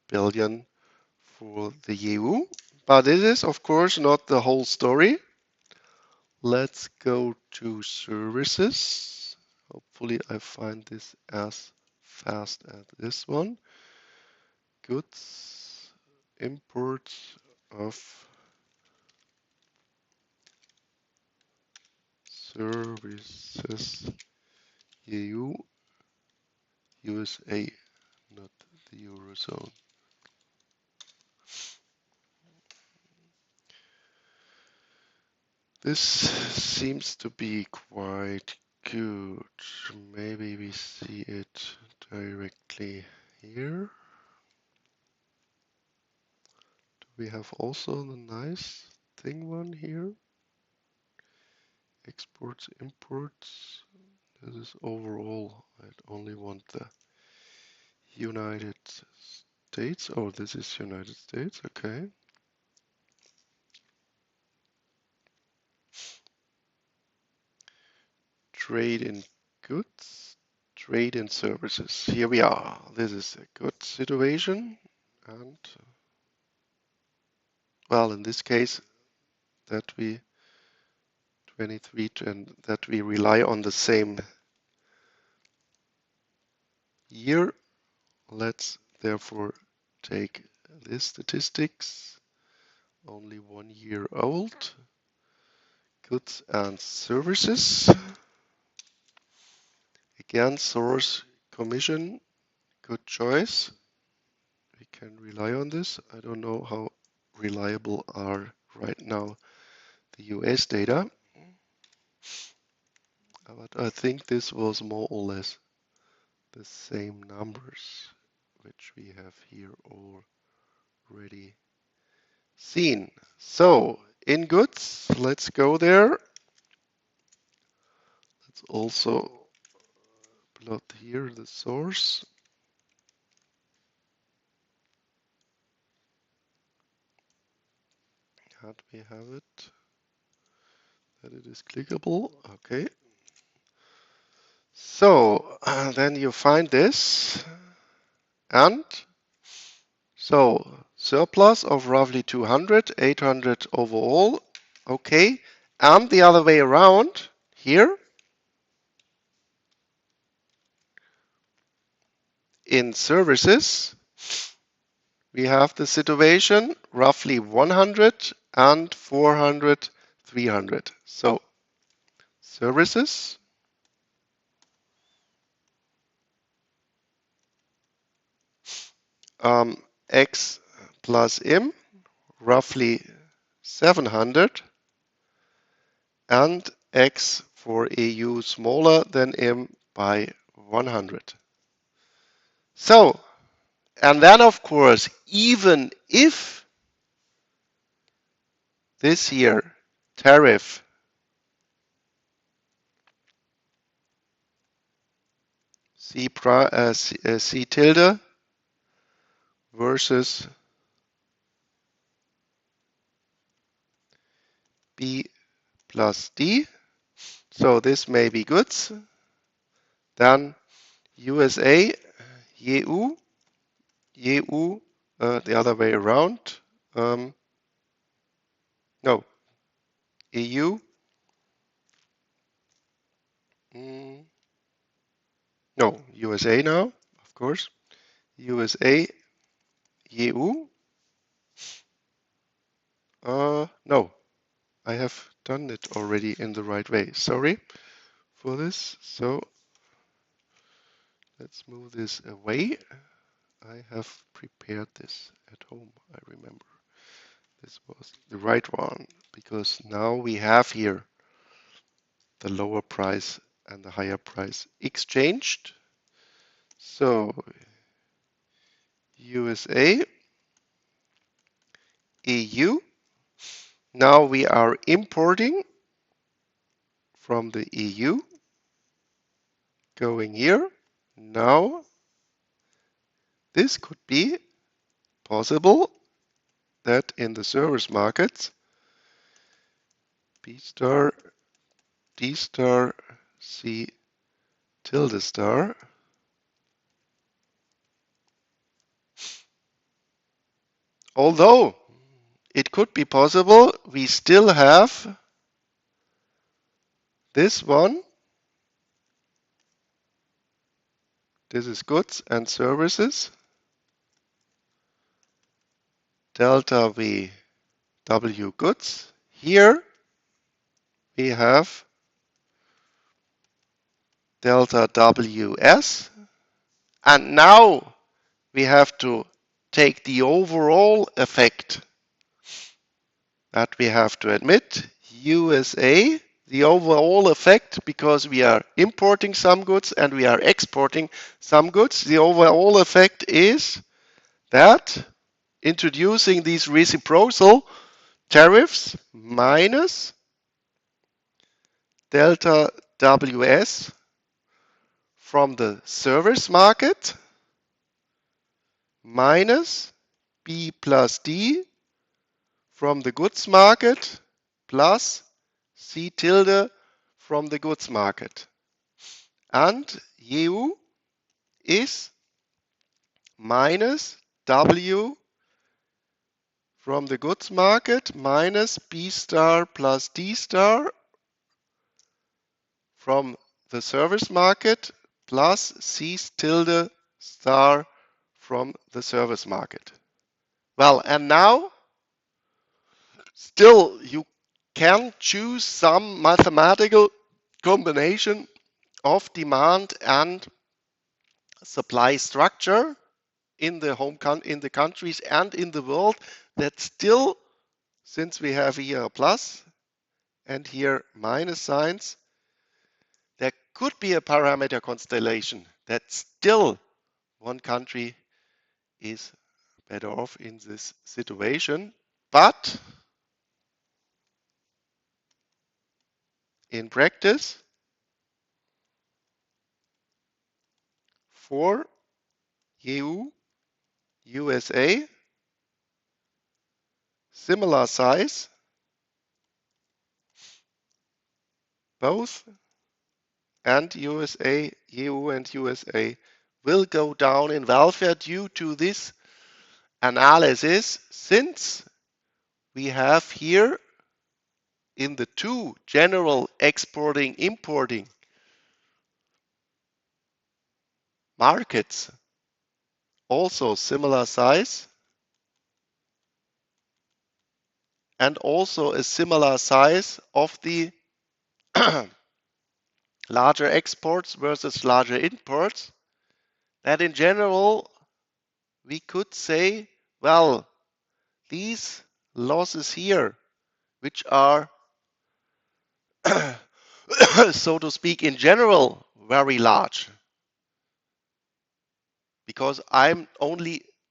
billion for the EU. But it is, of course, not the whole story. Let's go to services. Hopefully I find this as fast as this one. Goods, imports of services, EU, USA, not the Eurozone. This seems to be quite good. Maybe we see it directly here. Do we have also the nice thing one here? Exports, imports. This is overall. I only want the United States. Oh, this is United States. Okay. Trade in goods, trade in services. Here we are. This is a good situation. And well, in this case, that we 23 and that we rely on the same year. Let's therefore take this statistics, only 1 year old. Goods and services. Again, source commission, good choice. We can rely on this. I don't know how reliable are right now the US data, but I think this was more or less the same numbers which we have here already seen. So in goods, let's go there. Let's also plot here the source. Can't we have it? That it is clickable. Okay. So then you find this, and so surplus of roughly 200, 800 overall. Okay. And the other way around here, in services, we have the situation roughly 100 and 400, 300. So services x plus im roughly 700 and x for AU smaller than im by 100. So, and then of course, even if this here tariff C tilde versus B plus D, so this may be goods, then USA, EU, EU, the other way around, no, EU, no, USA now, of course, USA, EU, no, I have done it already in the right way, sorry for this, so let's move this away. I have prepared this at home, I remember. This was the right one, because now we have here the lower price and the higher price exchanged. So USA, EU. Now we are importing from the EU, going here. Now this could be possible that in the service markets, B star, D star, C tilde star, although it could be possible, we still have this one. This is goods and services. Delta V W goods. Here we have delta WS. And now we have to take the overall effect that we have to admit. USA, the overall effect, because we are importing some goods and we are exporting some goods. The overall effect is that introducing these reciprocal tariffs minus delta WS from the service market minus B plus D from the goods market plus C tilde from the goods market. And EU is minus W from the goods market minus B star plus D star from the service market plus C tilde star from the service market. Well, and now still you can choose some mathematical combination of demand and supply structure in the countries and in the world that still, since we have here a plus and here minus signs, there could be a parameter constellation that still one country is better off in this situation. But in practice, for EU, USA, similar size, both, and USA, EU and USA will go down in welfare due to this analysis, since we have here in the two general exporting importing markets also similar size, and also a similar size of the larger exports versus larger imports, that in general we could say, well, these losses here, which are, so to speak, in general, very large, because I'm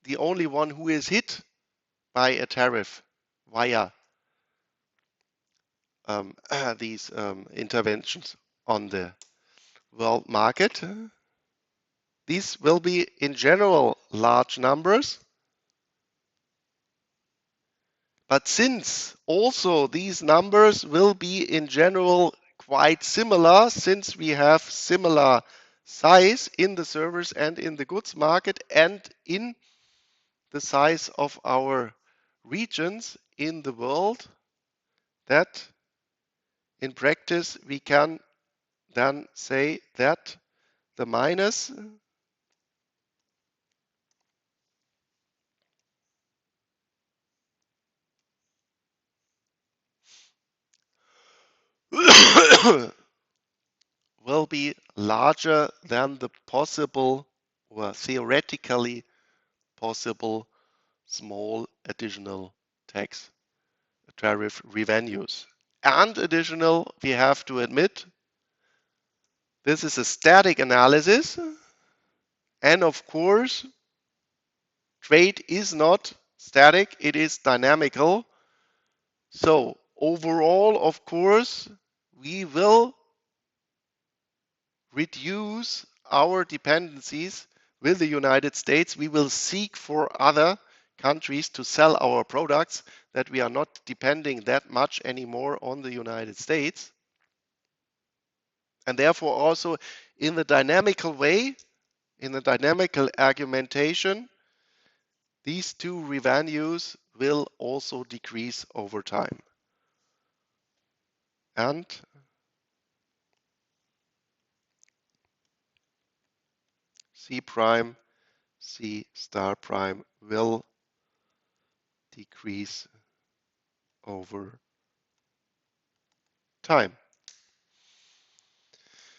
the only one who is hit by a tariff via these interventions on the world market. These will be in general large numbers, but since also these numbers will be in general quite similar, since we have similar size in the service and in the goods market and in the size of our regions in the world, that in practice we can then say that the minus will be larger than the possible or theoretically possible small additional tax tariff revenues. And additional, we have to admit, this is a static analysis. And of course, trade is not static, it is dynamical. So overall, of course, we will reduce our dependencies with the United States. We will seek for other countries to sell our products, that we are not depending that much anymore on the United States. And therefore also in the dynamical way, in the dynamical argumentation, these two revenues will also decrease over time. And C prime, C star prime will decrease over time.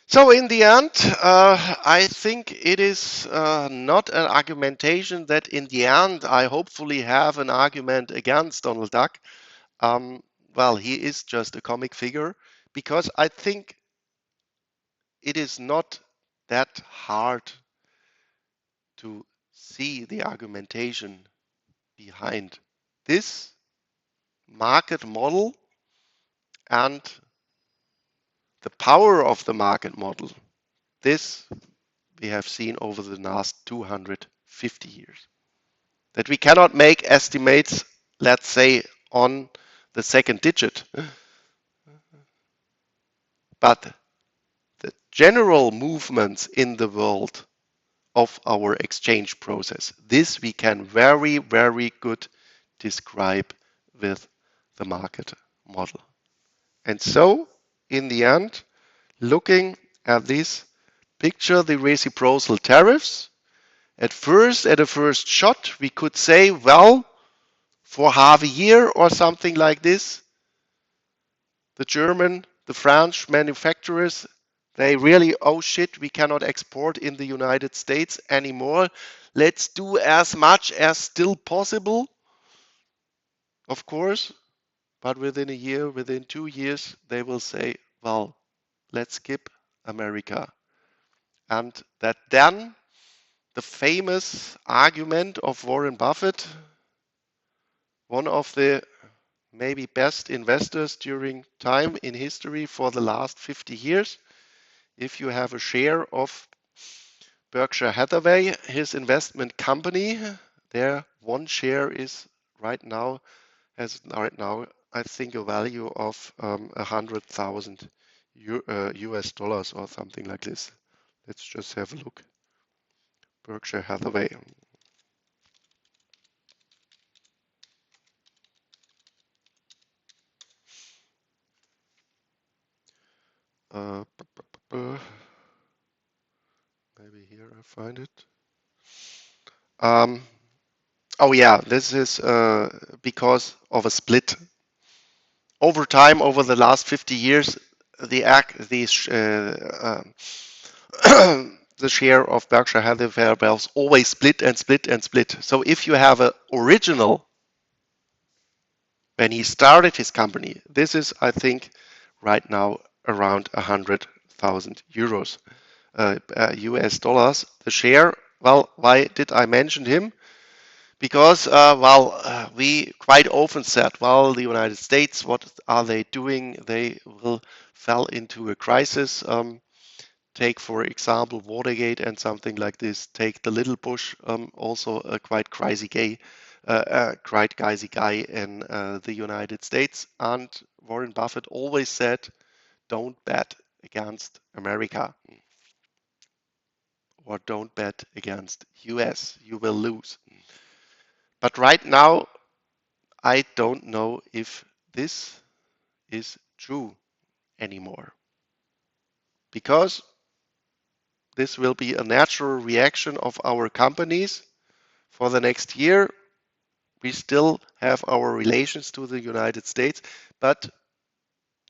So in the end, I think it is not an argumentation that in the end I hopefully have an argument against Donald Duck. Well, he is just a comic figure, because I think it is not that hard to see the argumentation behind this market model and the power of the market model. This we have seen over the last 250 years. That we cannot make estimates, let's say, on the second digit, but the general movements in the world of our exchange process, this we can very, very good describe with the market model. And so, in the end, looking at this picture, the reciprocal tariffs, at a first shot, we could say, well, for half a year or something like this, the German, the French manufacturers, they really, oh shit, we cannot export in the United States anymore. Let's do as much as still possible, of course, but within a year, within 2 years, they will say, well, let's skip America. And that then the famous argument of Warren Buffett, one of the maybe best investors during time in history for the last 50 years. If you have a share of Berkshire Hathaway, his investment company, their one share is right now, I think a value of 100,000 US dollars or something like this. Let's just have a look. Berkshire Hathaway. Maybe here I find it. Um, oh yeah, this is because of a split. Over time, over the last 50 years, the share of Berkshire Hathaway Bells always split and split and split. So if you have an original when he started his company, this is, I think, right now around 100,000 euros, US dollars. The share, well, why did I mention him? Because, we quite often said, well, the United States, what are they doing? They will fell into a crisis. Take, for example, Watergate and something like this. Take the Little Bush, also a quite crazy guy in the United States. And Warren Buffett always said, don't bet against America or don't bet against US. You will lose. But right now, I don't know if this is true anymore because this will be a natural reaction of our companies for the next year. We still have our relations to the United States, but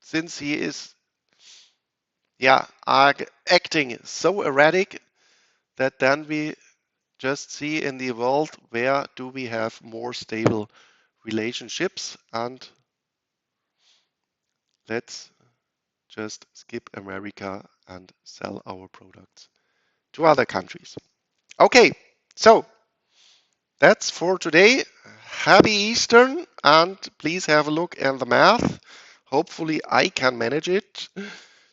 since he is, yeah, acting so erratic that then we just see in the world where do we have more stable relationships, and let's just skip America and sell our products to other countries. Okay, so that's for today. Happy Easter, and please have a look at the math. Hopefully, I can manage it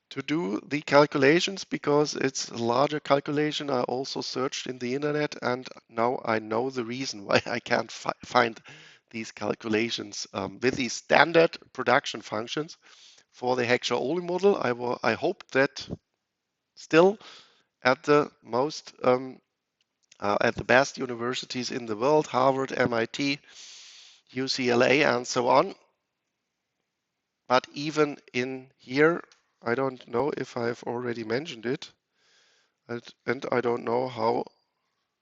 to do the calculations because it's a larger calculation. I also searched in the internet, and now I know the reason why I can't find these calculations with these standard production functions for the Heckscher-Ohley model. I hope that still at the most at the best universities in the world, Harvard, MIT, UCLA, and so on. But even in here, I don't know if I've already mentioned it, and I don't know how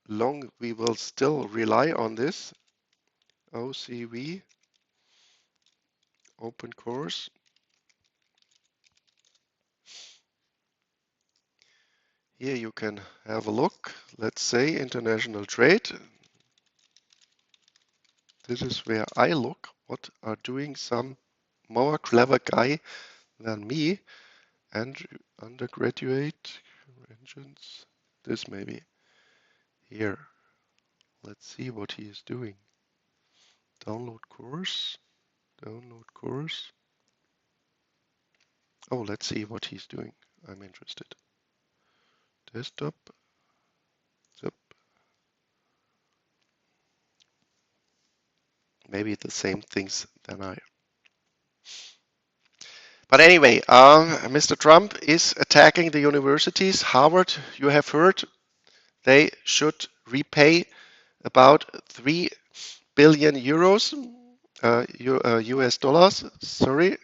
long we will still rely on this. OCV, open course. Here you can have a look. Let's say international trade. This is where I look. What are doing some more clever guy than me? And undergraduate engines. This maybe here. Let's see what he is doing. Download course. Download course. Oh, let's see what he's doing. I'm interested. Desktop. Zip. Maybe the same things than I. But anyway, Mr. Trump is attacking the universities. Harvard, you have heard, they should repay about 3 billion euros, US dollars. Sorry,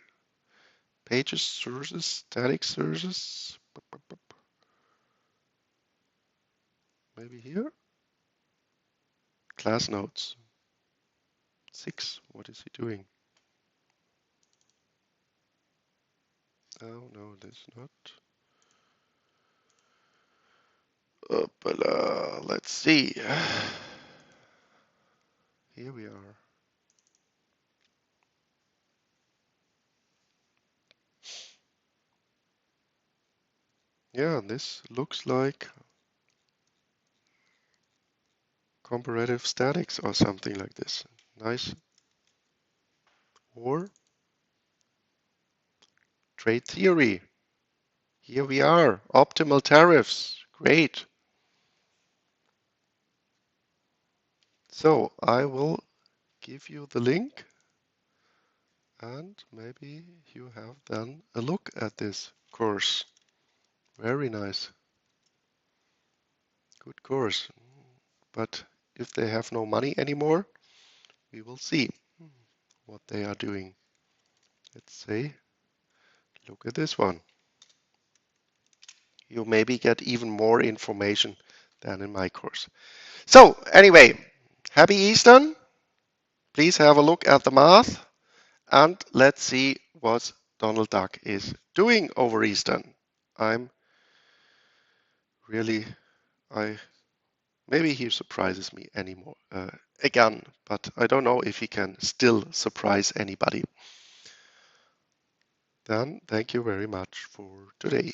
pages, sources, static sources. Maybe here. Class notes. 6. What is he doing? Oh no, that's not. But let's see. Here we are. Yeah, this looks like comparative statics or something like this. Nice. Or trade theory. Here we are. Optimal tariffs. Great. So I will give you the link and maybe you have then a look at this course. Very nice. Good course. But if they have no money anymore, we will see what they are doing. Let's say, look at this one. You maybe get even more information than in my course. So anyway, happy Easter. Please have a look at the math and let's see what Donald Duck is doing over Easter. I'm really, I maybe he surprises me anymore again, but I don't know if he can still surprise anybody. Then thank you very much for today.